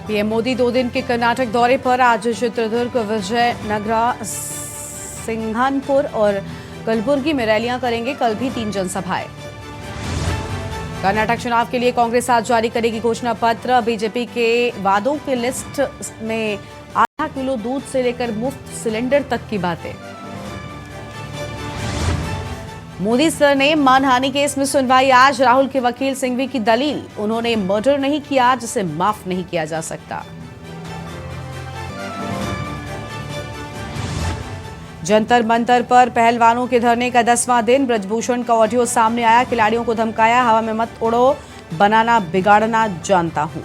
PM Modi 2 दिन के कर्नाटक दौरे पर आज चित्रदुर्ग, विजयनगरा, सिंघानपुर और कलबुर्गी में रैलियां करेंगे। कल भी 3 जनसभाएं। कर्नाटक चुनाव के लिए कांग्रेस आज जारी करेगी घोषणा पत्र। बीजेपी के वादों की लिस्ट में आधा किलो दूध से लेकर मुफ्त सिलेंडर तक की बातें। मोदी सर ने मानहानि केस में सुनवाई आज। राहुल के वकील सिंघवी की दलील, उन्होंने मर्डर नहीं किया जिसे माफ नहीं किया जा सकता। जंतर मंतर पर पहलवानों के धरने का 10वां दिन। ब्रजभूषण का ऑडियो सामने आया। खिलाड़ियों को धमकाया, हवा में मत उड़ो, बनाना बिगाड़ना जानता हूं।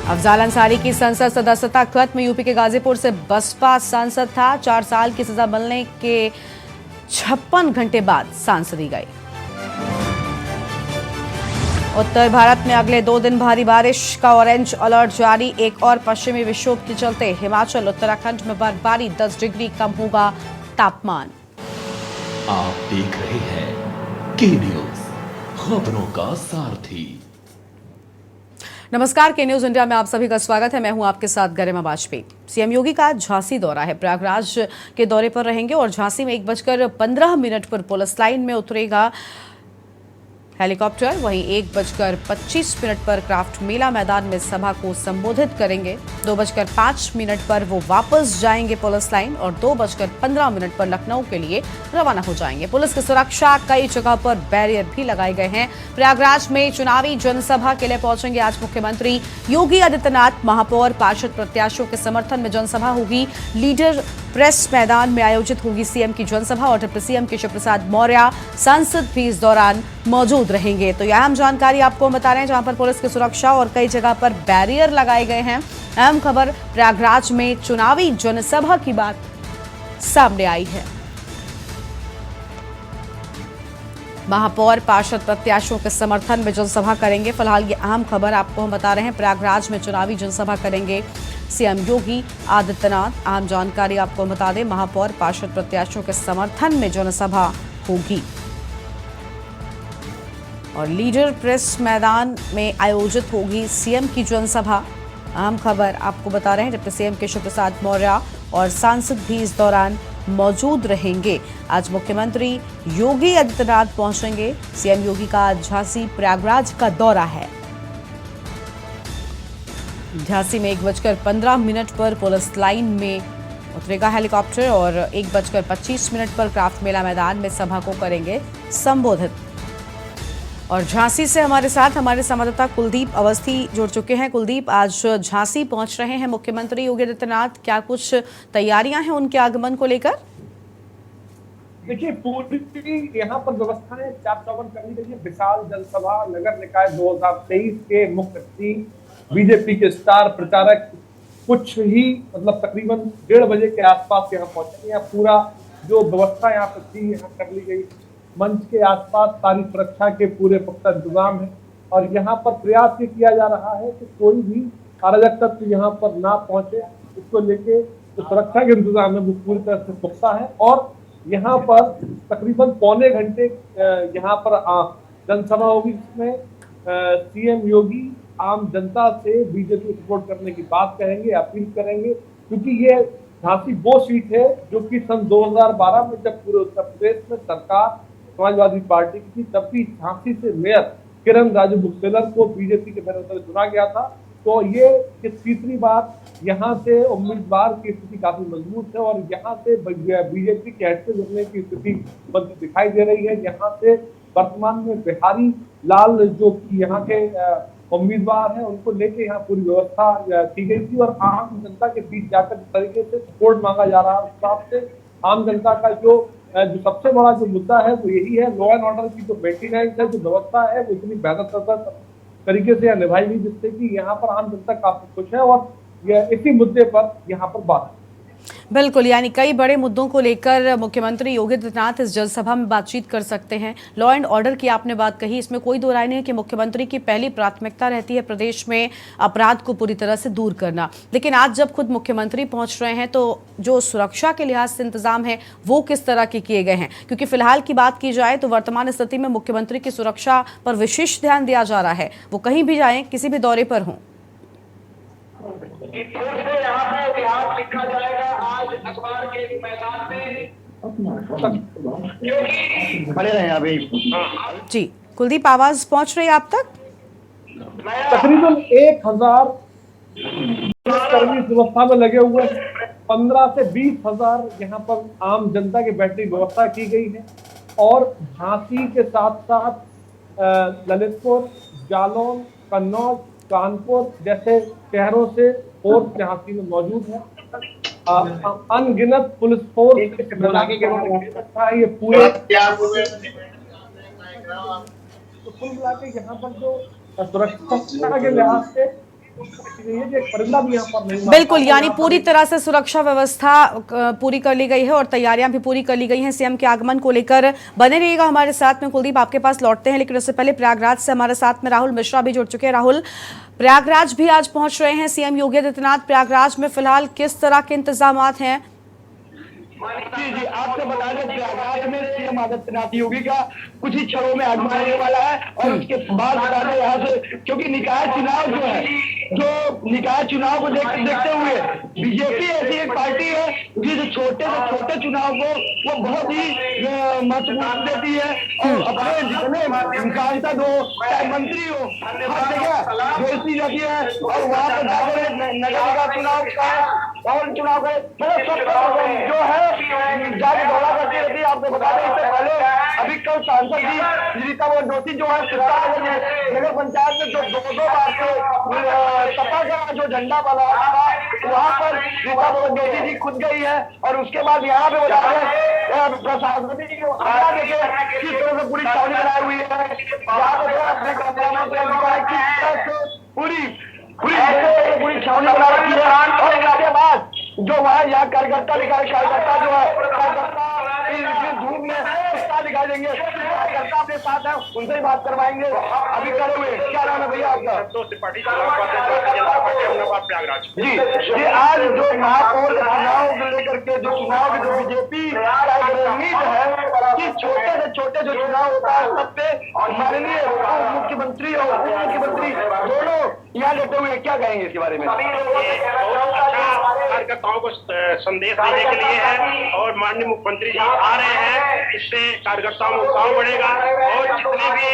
अफजाल अंसारी की संसद सदस्यता खत्म। यूपी के गाजीपुर से बसपा सांसद था। 4 साल की सजा मिलने के 56 घंटे बाद सांसदी गए। उत्तर भारत में अगले 2 दिन भारी बारिश का ऑरेंज अलर्ट जारी। एक और पश्चिमी विक्षोभ के चलते हिमाचल, उत्तराखंड में बर्फबारी, 10 डिग्री कम होगा तापमान। आप देख रहे हैं के न्यूज, खबरों का सारथी। नमस्कार, के न्यूज इंडिया में आप सभी का स्वागत है। मैं हूं आपके साथ गरिमा वाजपेयी। सीएम योगी का झांसी दौरा है। प्रयागराज के दौरे पर रहेंगे और झांसी में 1:15 पर पुलिस लाइन में उतरेगा हेलीकॉप्टर। वहीं 1:25 पर क्राफ्ट मेला मैदान में सभा को संबोधित करेंगे। 2:05 पर वो वापस जाएंगे पुलिस लाइन और 2:15 पर लखनऊ के लिए रवाना हो जाएंगे। पुलिस की सुरक्षा, कई जगह पर बैरियर भी लगाए गए हैं। प्रयागराज में चुनावी जनसभा के लिए पहुंचेंगे आज मुख्यमंत्री योगी आदित्यनाथ। महापौर, पार्षद प्रत्याशियों के समर्थन में जनसभा होगी। लीडर प्रेस मैदान में आयोजित होगी सीएम की जनसभा और डिप्टी सीएम केशव प्रसाद मौर्य सांसद भी इस दौरान मौजूद रहेंगे। तो यह अहम जानकारी आपको बता रहे हैं, जहां पर पुलिस की सुरक्षा और कई जगह पर बैरियर लगाए गए हैं। अहम खबर, प्रयागराज में चुनावी जनसभा की बात सामने आई है। महापौर, पार्षद प्रत्याशियों के समर्थन में जनसभा करेंगे। फिलहाल ये अहम खबर आपको हम बता रहे हैं। प्रयागराज में चुनावी जनसभा करेंगे सीएम योगी आदित्यनाथ। अहम जानकारी आपको बता दें, महापौर, पार्षद प्रत्याशियों के समर्थन में जनसभा होगी और लीडर प्रेस मैदान में आयोजित होगी सीएम की जनसभा। अहम खबर आपको बता रहे हैं, डिप्टी सीएम केशव प्रसाद मौर्य और सांसद भी इस दौरान मौजूद रहेंगे। आज मुख्यमंत्री योगी आदित्यनाथ पहुंचेंगे। सीएम योगी का झांसी प्रयागराज का दौरा है। झांसी में 1:15 पर पुलिस लाइन में उतरेगा हेलीकॉप्टर और 1:25 पर क्राफ्ट मेला मैदान में सभा को करेंगे संबोधित। और झांसी से हमारे साथ हमारे संवाददाता कुलदीप अवस्थी जुड़ चुके हैं। कुलदीप, आज झांसी पहुंच रहे हैं मुख्यमंत्री योगी आदित्यनाथ, क्या कुछ तैयारियां हैं उनके आगमन को लेकर? देखिए, पूरी यहाँ पर व्यवस्थाएं चाक चौबंद कर ली गई है। विशाल जनसभा, नगर निकाय 2023 के मुख्य अतिथि, बीजेपी के स्टार प्रचारक कुछ ही तकरीबन 1:30 बजे के आसपास यहाँ पहुंचेंगे। यहाँ पूरा जो व्यवस्था यहाँ पर थी यहाँ कर ली गई। मंच के आसपास सारी सुरक्षा के पूरे पुख्ता इंतजाम है और यहाँ पर प्रयास ये किया जा रहा है कि कोई भी अराजक तत्व यहाँ पर ना पहुंचे। इसको लेके जो सुरक्षा के इंतजाम है वो पूरी तरह से पुख्ता है और यहाँ पर तकरीबन पौने घंटे यहाँ पर जनसभा होगी, जिसमें सीएम योगी आम जनता से बीजेपी को सपोर्ट करने की बात करेंगे, अपील करेंगे, क्योंकि ये झांसी वो सीट है जो कि सन 2012 में जब पूरे उत्तर प्रदेश में सरकार समाजवादी पार्टी की थी, तब भी झांसी से मेयर किरण राजू बुकसेलर को बीजेपी के बैनर चुना गया था। तो ये तीसरी बार यहाँ से उम्मीदवार की स्थिति काफी मजबूत है और यहाँ से बीजेपी के हटते जुड़ने की स्थिति बनती दिखाई दे रही है। यहाँ से वर्तमान में बिहारी लाल जो कि यहाँ के उम्मीदवार हैं, उनको लेके यहाँ पूरी व्यवस्था की गई थी और आम जनता के बीच जाकर जिस तरीके से सपोर्ट मांगा जा रहा है, उस हिसाब से आम जनता का जो सबसे बड़ा जो मुद्दा है वो यही है, लॉ एंड ऑर्डर की जो मेंटेनेंस है, जो व्यवस्था है वो इतनी बेहतर तरीके से निभाई गई, जिससे कि यहाँ पर आम जनता काफी खुश है और इसी मुद्दे पर यहाँ पर बात है। बिल्कुल, यानी कई बड़े मुद्दों को लेकर मुख्यमंत्री योगी आदित्यनाथ इस जनसभा में बातचीत कर सकते हैं। लॉ एंड ऑर्डर की आपने बात कही, इसमें कोई दो राय नहीं है कि मुख्यमंत्री की पहली प्राथमिकता रहती है प्रदेश में अपराध को पूरी तरह से दूर करना। लेकिन आज जब खुद मुख्यमंत्री पहुंच रहे हैं तो जो सुरक्षा के लिहाज से इंतजाम है वो किस तरह के किए गए हैं? क्योंकि फिलहाल की बात की जाए तो वर्तमान स्थिति में मुख्यमंत्री की सुरक्षा पर विशेष ध्यान दिया जा रहा है, वो कहीं भी जाएं, किसी भी दौरे पर हों। यहाँ पे इतिहास लिखा जाएगा आज अखबार के मैदान में, क्योंकि खड़े रहे अभी। जी कुलदीप, आवाज पहुंच रही है आप तक? तकरीबन 1000 कर्मी व्यवस्था में लगे हुए हैं। 15 से 20,000 यहाँ पर आम जनता की बैठने की व्यवस्था की गई है और झांसी के साथ साथ ललितपुर, जालौन, कन्नौज, कानपुर जैसे शहरों से फोर्स झांसी में मौजूद है। अनगिनत पुलिस फोर्स ये पूरे तो कुल मिला के यहाँ पर जो सुरक्षा के लिहाज से बिल्कुल, यानी पूरी तरह से सुरक्षा व्यवस्था पूरी कर ली गई है और तैयारियां भी पूरी कर ली गई हैं सीएम के आगमन को लेकर। बने रहिएगा हमारे साथ में। कुलदीप, आपके पास लौटते हैं, लेकिन उससे पहले प्रयागराज से हमारे साथ में राहुल मिश्रा भी जुड़ चुके हैं। राहुल, प्रयागराज भी आज पहुंच रहे हैं सीएम योगी आदित्यनाथ। प्रयागराज में फिलहाल किस तरह के इंतजाम हैं? जी, आपको बता दें प्रयागराज में सीएम आदित्यनाथ योगी का कुछ ही क्षणों में आगमन होने वाला है और उसके बाद बता दें यहाँ से, क्योंकि निकाय चुनाव जो है, जो निकाय चुनाव को देखते हुए बीजेपी ऐसी एक पार्टी है जो छोटे से छोटे चुनाव को वो बहुत ही महत्वपूर्ण देती है और अपने जितने सांसद हो चाहे मंत्री हो हर जगह भेजती जाती है और वहाँ पर जाकर नगर निगम चुनाव का और चुनाव का मतलब जो है जाके दौरा करती रहती है। आपको बता दें इससे पहले अभी कल सांसद जी रीता जोशी जो है नगर पंचायत में जो दो बार से सपा का जो झंडा वाला था वहाँ पर रीता जोशी जी खुद गई है और उसके बाद यहाँ पे बता दें प्रशासनिक किस तरह से पूरी छावनी बनाई हुई है। यहाँ पे अपने पूरी छावनी बना रखी है और इसके बाद जो वहाँ यहाँ कार्यकर्ता जो है धूप में दिखाई देंगे, कार्यकर्ता अपने साथ है उनसे ही बात करवाएंगे। अभी करे हुए क्या नाम है भैया आपका? जी, आज जो महापौर चुनाव को लेकर के जो चुनाव की जो बीजेपी का रणनीति है कि छोटे से छोटे जो चुनाव होता है सबसे माननीय मुख्यमंत्री और उप मुख्यमंत्री दोनों यहाँ लेते हुए क्या कहेंगे इसके बारे में? कार्यकर्ताओं को संदेश देने के लिए है और माननीय मुख्यमंत्री जी आ रहे हैं, इससे कार्यकर्ताओं में उत्साह बढ़ेगा और जितने भी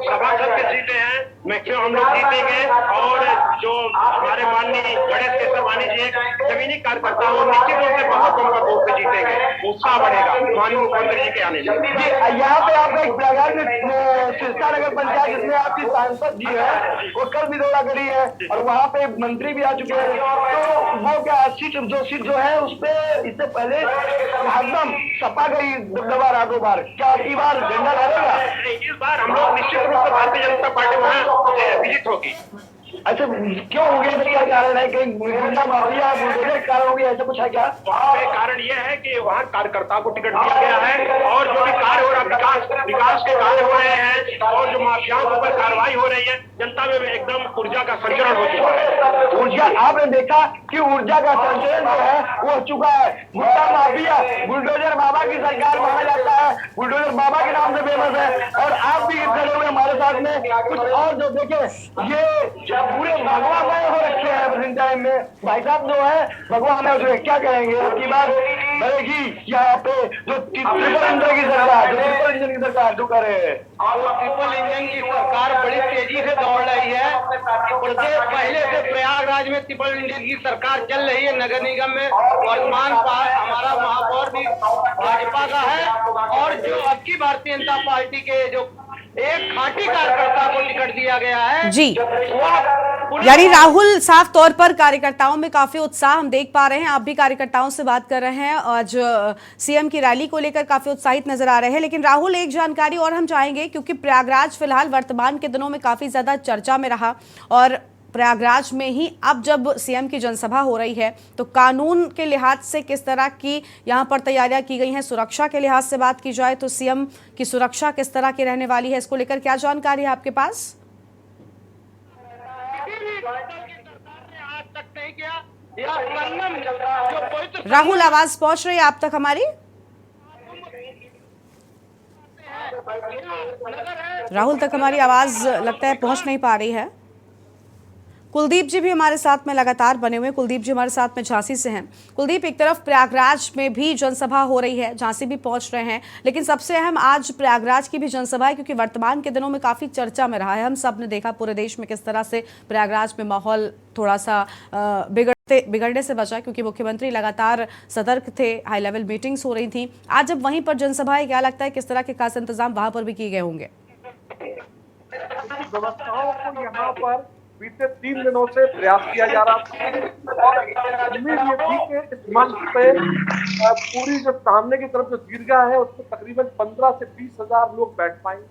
सभासद की सीटें हैं मैक्सिमम हम लोग जीतेंगे और जो हमारे माननीय गणेश केसरवानी जी जमीनी कार्यकर्ताओं निश्चित रूप से बहुत कम वोट पे जीतेंगे, उत्साह बढ़ेगा माननीय मुख्यमंत्री जी के आने से। यहाँ पे आपका एक प्रयागराज में सिरसा नगर पंचायत जिसमें आपकी सांसद जी है वो कल भी दौरा करी है और वहाँ पे मंत्री भी आ चुके हैं, तो वो क्या सीट जो है उस पे इससे पहले एकदम सपा गई दबा रहा 2 बार, क्या अगली बार झंडा लहरेगा? इस बार हम लोग निश्चित रूप से भारतीय जनता पार्टी वहाँ विजिट होगी। अच्छा, क्यों हो गया? क्या कारण है? कहीं गुंडा माफिया बुलडोजर कारण हो गया, ऐसा कुछ है क्या? वहाँ पे कारण यह है कि वहाँ कार्यकर्ता को टिकट दिया गया है और जो भी कार्य हो रहा विकास के कार्य हो रहे हैं और जो माफियाओं के ऊपर कार्रवाई हो रही है, जनता में एकदम ऊर्जा का संचरण हो चुका है। ऊर्जा, आपने देखा कि ऊर्जा का संचरण जो है वो हो चुका है। गुंडा माफिया बुलडोजर बाबा की सरकार माना जाता है, बुलडोजर बाबा के नाम से फेमस है और आप भी खड़े हुए हमारे साथ में कुछ और जो देखे ये पूरे भगवा मय हो रखे हैं प्रेजेंट टाइम में। भाई साहब जो है भगवा मय जो है क्या कहेंगे आपकी बात बढ़ेगी यहाँ पे जो ट्रिपल इंजन की सरकार जो करे ट्रिपल इंजन की सरकार बड़ी तेजी से दौड़ रही है। प्रदेश पहले से प्रयागराज में ट्रिपल इंजन की सरकार चल रही है। नगर निगम में वर्तमान हमारा महापौर भी भाजपा का है और जो अब की भारतीय जनता पार्टी के जो एक खाटी कार्यकर्ता को टिकट दिया गया है जी, यानी राहुल, साफ तौर पर कार्यकर्ताओं में काफी उत्साह हम देख पा रहे हैं। आप भी कार्यकर्ताओं से बात कर रहे हैं, आज सीएम की रैली को लेकर काफी उत्साहित नजर आ रहे हैं। लेकिन राहुल, एक जानकारी और हम चाहेंगे, क्योंकि प्रयागराज फिलहाल वर्तमान के दिनों में काफी ज्यादा चर्चा में रहा और प्रयागराज में ही अब जब सीएम की जनसभा हो रही है तो कानून के लिहाज से किस तरह की यहाँ पर तैयारियां की गई हैं? सुरक्षा के लिहाज से बात की जाए तो सीएम की सुरक्षा किस तरह की रहने वाली है, इसको लेकर क्या जानकारी है आपके पास? आज तक नहीं किया या संगम जो पवित्र राहुल, आवाज पहुंच रही है आप तक हमारी? राहुल तक हमारी आवाज लगता है पहुंच नहीं पा रही है। कुलदीप जी भी हमारे साथ में लगातार बने हुए हैं। कुलदीप जी हमारे साथ में झांसी से हैं। कुलदीप, एक तरफ प्रयागराज में भी जनसभा हो रही है, झांसी भी पहुंच रहे हैं, लेकिन सबसे अहम आज प्रयागराज की भी जनसभा है, क्योंकि वर्तमान के दिनों में काफी चर्चा में रहा है। हम सब ने देखा पूरे देश में किस तरह से प्रयागराज में माहौल थोड़ा सा बिगड़ने से बचा, क्योंकि मुख्यमंत्री लगातार सतर्क थे, हाई लेवल मीटिंग्स हो रही थी। आज जब वहीं पर जनसभा है, क्या लगता है किस तरह के खास इंतजाम वहां पर भी किए गए होंगे? व्यवस्थाओं को यहाँ पर बीते 3 दिनों से प्रयास किया जा रहा था और इमीडिएटली के इस मंच पे पूरी जो सामने की तरफ जो दीर्घा है उसमें तकरीबन 15 से 20 हजार लोग बैठ पाएंगे।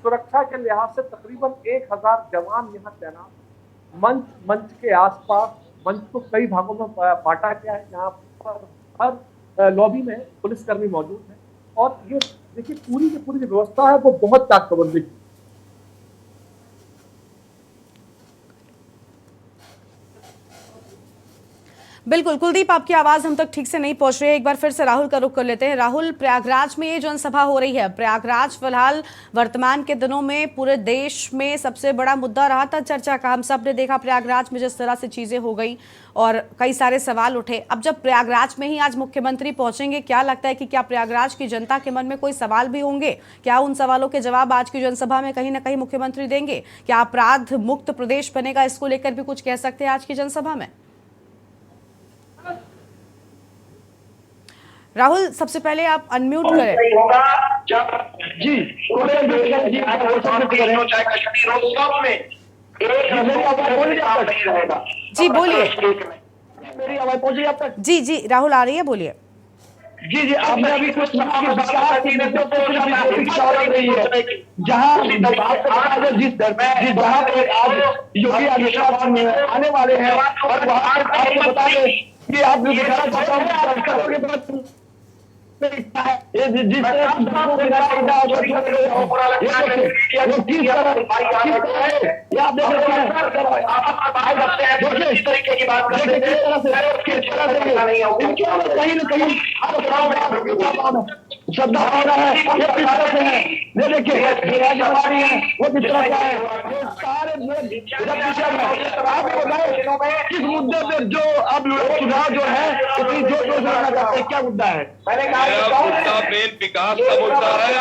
सुरक्षा के लिहाज से तकरीबन 1000 जवान यहाँ तैनात। मंच के आसपास मंच को कई भागों में बांटा गया है। यहाँ पर हर लॉबी में पुलिसकर्मी मौजूद है और ये देखिए पूरी की पूरी जो व्यवस्था है वो बहुत ताकतवर है। बिल्कुल कुलदीप, आपकी आवाज हम तक ठीक से नहीं पहुंच रही है। एक बार फिर से राहुल का रुख कर लेते हैं। राहुल, प्रयागराज में ये जनसभा हो रही है। प्रयागराज फिलहाल वर्तमान के दिनों में पूरे देश में सबसे बड़ा मुद्दा रहा था चर्चा का। हम सब ने देखा प्रयागराज में जिस तरह से चीजें हो गई और कई सारे सवाल उठे। अब जब प्रयागराज में ही आज मुख्यमंत्री पहुंचेंगे, क्या लगता है कि क्या प्रयागराज की जनता के मन में कोई सवाल भी होंगे? क्या उन सवालों के जवाब आज की जनसभा में कहीं ना कहीं मुख्यमंत्री देंगे? क्या अपराध मुक्त प्रदेश बनेगा, इसको लेकर भी कुछ कह सकते हैं आज की जनसभा में? राहुल, सबसे पहले आप अनम्यूट करें। जी जी बोलिए। मेरी आवाज पहुंची आप तक? जी जी राहुल, आ रही है, बोलिए। जी जी, आपने अभी कुछ विकास के मुद्दों पर रही है, जहाँ जहाँ पे आज योगी आदित्यनाथ आने वाले हैं और वहाँ आपको बता दें कि आप जो दिखाना चाहता हूँ जिस तरह तरीके की बात कहीं न कहीं श्रद्धा भावना है, ये किस तरह से है, ये देखिए हमारी है वो किस तरह का है। सारे आप बताए किस मुद्दे पे जो अब चुनाव जो है इतनी जोर शोर से लड़ना चाहते हैं, क्या मुद्दा है? मुद्दा मेन विकास का मुद्दा है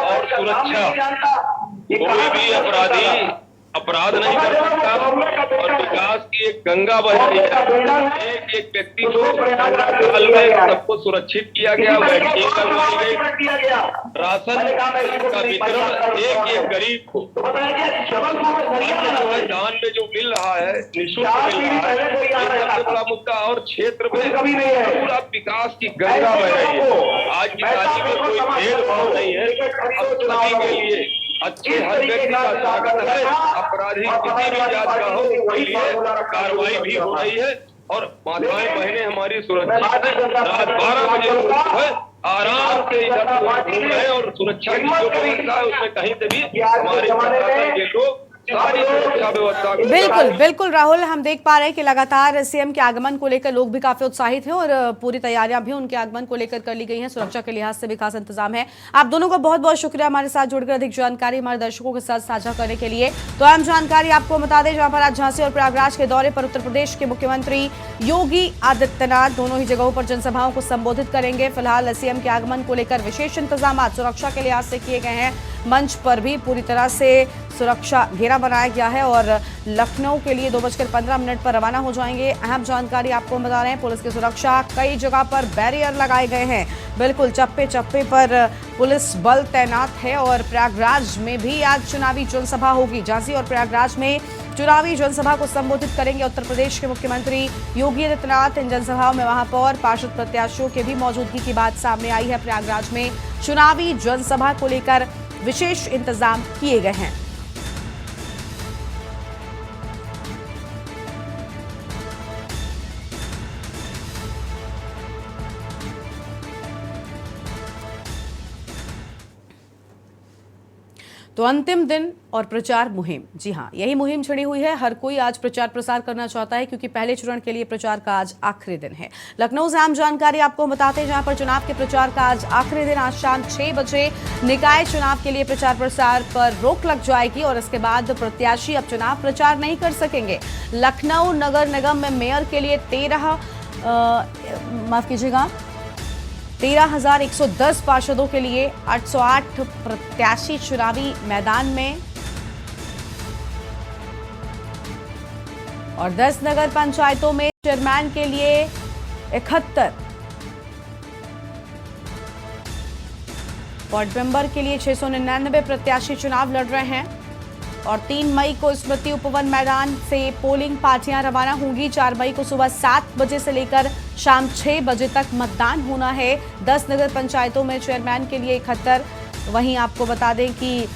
और सुरक्षा। कोई भी अपराधी अपराध नहीं कर सकता और विकास की एक गंगा बह रही है। एक व्यक्ति को काल में सबको सुरक्षित किया गया, वैक्सीन करवाई गई, राशन का वितरण एक गरीब को दान में जो मिल रहा है, निःशुल्क मिल रहा है, सबसे बड़ा मुद्दा। और क्षेत्र में पूरा विकास की गंगा बह रही है। आज की तारीख में कोई भेदभाव नहीं है, सभी के लिए अच्छे हर व्यक्ति का स्वागत है। अपराधी किसी भी जात का हो उसके लिए कार्रवाई भी हो रही है और माताएं बहनें हमारी सुरक्षित है। रात 12 बजे है आराम से इधर घूम रहे और सुरक्षा की जो व्यवस्था है उसमें कहीं से भी हमारे प्रशासन के लोग सारी सुरक्षा व्यवस्था। बिल्कुल बिल्कुल राहुल, हम देख पा रहे हैं कि लगातार सीएम के आगमन को लेकर लोग भी काफी उत्साहित हैं और पूरी तैयारियां भी उनके आगमन को लेकर कर ली गई हैं। सुरक्षा के लिहाज से भी खास इंतजाम है। आप दोनों का बहुत बहुत शुक्रिया हमारे साथ जुड़कर अधिक जानकारी हमारे दर्शकों के साथ साझा करने के लिए। तो अहम जानकारी आपको बता दें, जहां पर आज झांसी और प्रयागराज के दौरे पर उत्तर प्रदेश के मुख्यमंत्री योगी आदित्यनाथ दोनों ही जगहों पर जनसभाओं को संबोधित करेंगे। फिलहाल सीएम के आगमन को लेकर विशेष इंतजाम सुरक्षा के लिहाज से किए गए हैं। मंच पर भी पूरी तरह से सुरक्षा घेरा बनाया गया है और लखनऊ के लिए 2:15 पर रवाना हो जाएंगे। अहम जानकारी आपको बता रहे हैं, पुलिस की सुरक्षा कई जगह पर बैरियर लगाए गए हैं। बिल्कुल चप्पे चप्पे पर पुलिस बल तैनात है और प्रयागराज में भी आज चुनावी जनसभा होगी। झांसी और प्रयागराज में चुनावी जनसभा को संबोधित करेंगे उत्तर प्रदेश के मुख्यमंत्री योगी आदित्यनाथ। इन जनसभाओं में महापौर पार्षद प्रत्याशियों के भी मौजूदगी की बात सामने आई है। प्रयागराज में चुनावी जनसभा को लेकर विशेष इंतजाम किए गए हैं। तो अंतिम दिन और प्रचार मुहिम, जी हाँ, यही मुहिम छिड़ी हुई है। हर कोई आज प्रचार प्रसार करना चाहता है क्योंकि पहले चरण के लिए प्रचार का आज आखिरी दिन है। लखनऊ से अहम जानकारी आपको बताते हैं, जहां पर चुनाव के प्रचार का आज आखिरी दिन। आज शाम 6 बजे निकाय चुनाव के लिए प्रचार प्रसार पर रोक लग जाएगी और इसके बाद प्रत्याशी अब चुनाव प्रचार नहीं कर सकेंगे। लखनऊ नगर निगम में मेयर के लिए 13,110 पार्षदों के लिए 808 प्रत्याशी चुनावी मैदान में और 10 नगर पंचायतों में चेयरमैन के लिए 71, वार्ड मेंबर के लिए 699 प्रत्याशी चुनाव लड़ रहे हैं और 3 मई को स्मृति उपवन मैदान से पोलिंग पार्टियां रवाना होंगी। 4 मई को सुबह 7 बजे से लेकर शाम 6 बजे तक मतदान होना है। 10 नगर पंचायतों में चेयरमैन के लिए 71, वहीं आपको बता दें कि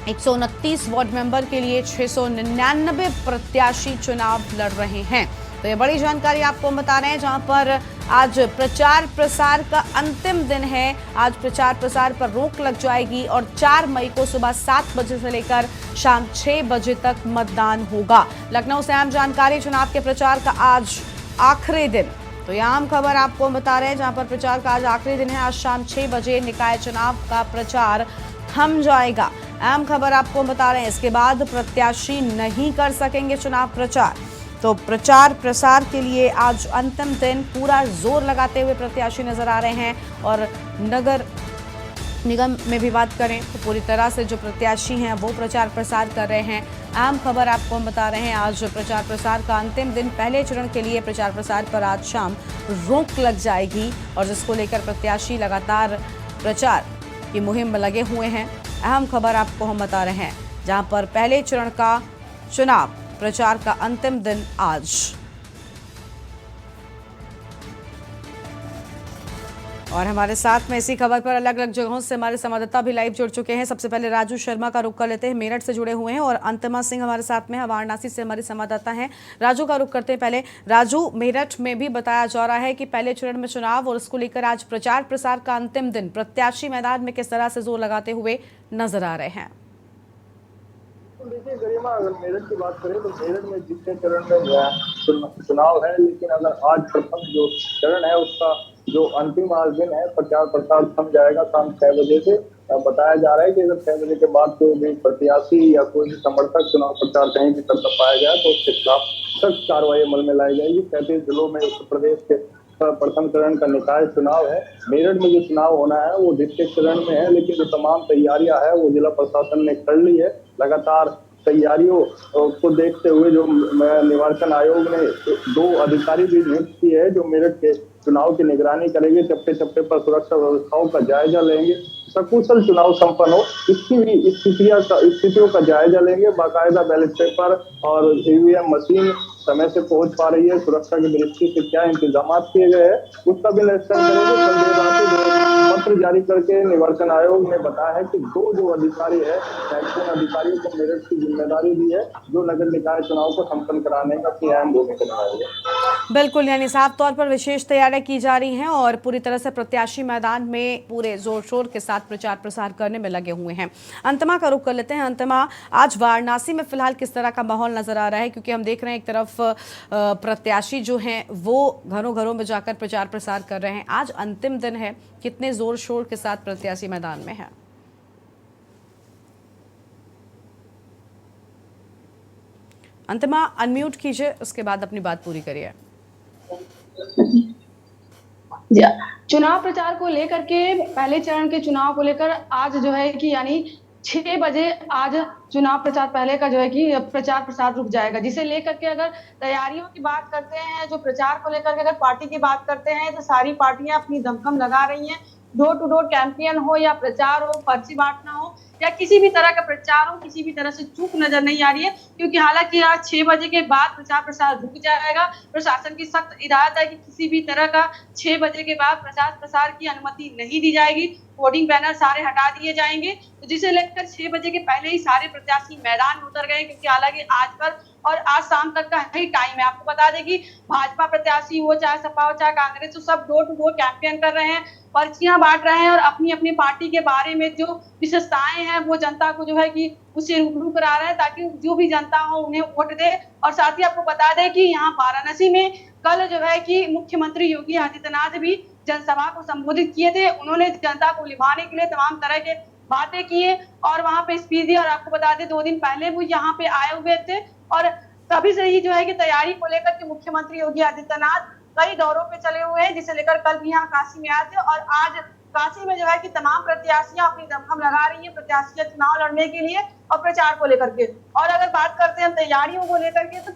129 वार्ड मेंबर के लिए 699 प्रत्याशी चुनाव लड़ रहे हैं। तो ये बड़ी जानकारी आपको हम बता रहे हैं, जहां पर आज प्रचार प्रसार का अंतिम दिन है। आज प्रचार प्रसार पर रोक लग जाएगी और 4 मई को सुबह 7 बजे से लेकर शाम 6 बजे तक मतदान होगा। लखनऊ से अहम जानकारी, चुनाव के प्रचार का आज आखिरी दिन। तो ये आम खबर आपको हम बता रहे हैं, जहां पर प्रचार का आज आखिरी दिन है। आज शाम 6 बजे निकाय चुनाव का प्रचार थम जाएगा। अहम खबर आपको हम बता रहे हैं, इसके बाद प्रत्याशी नहीं कर सकेंगे चुनाव प्रचार। तो प्रचार प्रसार के लिए आज अंतिम दिन पूरा जोर लगाते हुए प्रत्याशी नजर आ रहे हैं। और नगर निगम में भी बात करें तो पूरी तरह से जो प्रत्याशी हैं वो प्रचार प्रसार कर रहे हैं। अहम खबर आपको हम बता रहे हैं, आज प्रचार प्रसार का अंतिम दिन। पहले चरण के लिए प्रचार प्रसार पर आज शाम रोक लग जाएगी और जिसको लेकर प्रत्याशी लगातार प्रचार की मुहिम में लगे हुए हैं। अहम खबर आपको हम बता रहे हैं, जहां पर पहले चरण का चुनाव प्रचार का अंतिम दिन आज। और हमारे साथ में इसी खबर पर अलग अलग जगहों से हमारे संवाददाता भी लाइव जुड़ चुके हैं। सबसे पहले राजू शर्मा का रुख कर लेते हैं, मेरठ से जुड़े हुए हैं, और अंतिमा सिंह हमारे साथ में वाराणसी से हमारी संवाददाता हैं। राजू का रुख करते हैं पहले। राजू, मेरठ में भी बताया जा रहा है कि पहले चरण में चुनाव और इसको लेकर आज प्रचार प्रसार का अंतिम दिन, प्रत्याशी मैदान में किस तरह से जोर लगाते हुए नजर आ रहे हैं? देखिए गरिमा, अगर मेरठ की बात करें तो मेरठ में जितने चरण में चुनाव है, लेकिन अगर आज प्रथम जो चरण है उसका जो अंतिम आज दिन है, प्रचार प्रसार थम जाएगा शाम 6 बजे से। बताया जा रहा है कि अगर 6 बजे के बाद कोई भी प्रत्याशी या कोई भी समर्थक चुनाव प्रचार कहीं भी करता पाया जाए तो उसके खिलाफ सख्त कार्रवाई अमल में लाई जाएगी। 33 जिलों में उत्तर प्रदेश के प्रथम चरण का निकाय चुनाव है। मेरठ में जो चुनाव होना है वो द्वितीय चरण में है, लेकिन जो तमाम तैयारियां है वो जिला प्रशासन ने कर ली है। लगातार तैयारियों को देखते हुए जो निर्वाचन आयोग ने 2 अधिकारी भी नियुक्त किए हैं जो मेरठ के चुनाव की निगरानी करेंगे, चप्पे चप्पे पर सुरक्षा व्यवस्थाओं का जायजा लेंगे, सकुशल चुनाव संपन्न हो इसकी भी स्थितियों का जायजा लेंगे। बाकायदा बैलेट पेपर और ईवीएम मशीन समय से पहुंच पा रही है, सुरक्षा की दृष्टि से क्या इंतजाम किए गए हैं उसका भी निरीक्षण करेंगे। पत्र जारी करके निर्वाचन आयोग ने बताया है कि 2 जो अधिकारी है, मैक्सिमम अधिकारियों को मेरठ की जिम्मेदारी दी है जो नगर निकाय चुनाव को संपन्न कराने का अपनी अहम भूमिका निभाएंगे। बिल्कुल, यानी साफ तौर पर विशेष तैयारियां की जा रही हैं और पूरी तरह से प्रत्याशी मैदान में पूरे जोर शोर के साथ प्रचार प्रसार करने में लगे हुए हैं। अंतिमा का रुख कर लेते हैं। अंतिमा, आज वाराणसी में फिलहाल किस तरह का माहौल नजर आ रहा है? क्योंकि हम देख रहे हैं एक तरफ प्रत्याशी जो हैं वो घरों घरों में जाकर प्रचार प्रसार कर रहे हैं। आज अंतिम दिन है, कितने जोर शोर के साथ प्रत्याशी मैदान में है? अंतिमा, अनम्यूट कीजिए, उसके बाद अपनी बात पूरी करिए। चुनाव प्रचार को लेकर के, पहले चरण के चुनाव को लेकर आज जो है कि यानी 6 बजे आज चुनाव प्रचार पहले का जो है कि प्रचार प्रसार रुक जाएगा, जिसे लेकर के अगर तैयारियों की बात करते हैं, जो प्रचार को लेकर के अगर पार्टी की बात करते हैं तो सारी पार्टियां अपनी दमखम लगा रही हैं। डोर टू डोर कैंपेन हो या प्रचार हो, पर्ची बांटना हो या किसी भी तरह का प्रचार हो, किसी भी तरह से चूक नजर नहीं आ रही है। क्योंकि हालांकि आज 6 बजे के बाद प्रचार प्रसार रुक जाएगा। प्रशासन की सख्त हिदायत है कि किसी भी तरह का 6 बजे के बाद प्रचार प्रसार की अनुमति नहीं दी जाएगी। होर्डिंग बैनर सारे हटा दिए जाएंगे, तो जिसे लेकर 6 बजे के पहले ही सारे प्रत्याशी मैदान में उतर गए, क्योंकि हालांकि आज कल और आज शाम तक का ही टाइम है। आपको बता दें कि भाजपा प्रत्याशी हो, चाहे सपा हो, चाहे कांग्रेस हो, सब डोर टू डोर कैंपेन कर रहे हैं, पर्चियां बांट रहे हैं और अपनी अपनी पार्टी के बारे में जो विशेषताएं हैं वो जनता को जो है कि उससे रूबरू करा रहे हैं, ताकि जो भी जनता हो उन्हें वोट दे। और साथ ही आपको बता दें कि यहाँ वाराणसी में कल जो है कि मुख्यमंत्री योगी आदित्यनाथ भी जनसभा को संबोधित किए थे। उन्होंने जनता को लुभाने के लिए तमाम तरह के बातें किए और वहां पे स्पीच दी। और आपको बता दें 2 दिन पहले वो यहाँ पे आए हुए थे और तभी से ही जो है कि तैयारी को लेकर के मुख्यमंत्री योगी आदित्यनाथ कई दौरों पे चले हुए हैं, जिसे लेकर कल भी यहाँ काशी में आए थे और आज काशी में जो है कि तमाम प्रत्याशियां अपनी दमखम लगा रही है, प्रत्याशियां चुनाव लड़ने के लिए और प्रचार को लेकर के। और अगर बात करते हैं तैयारियों को लेकर के, तो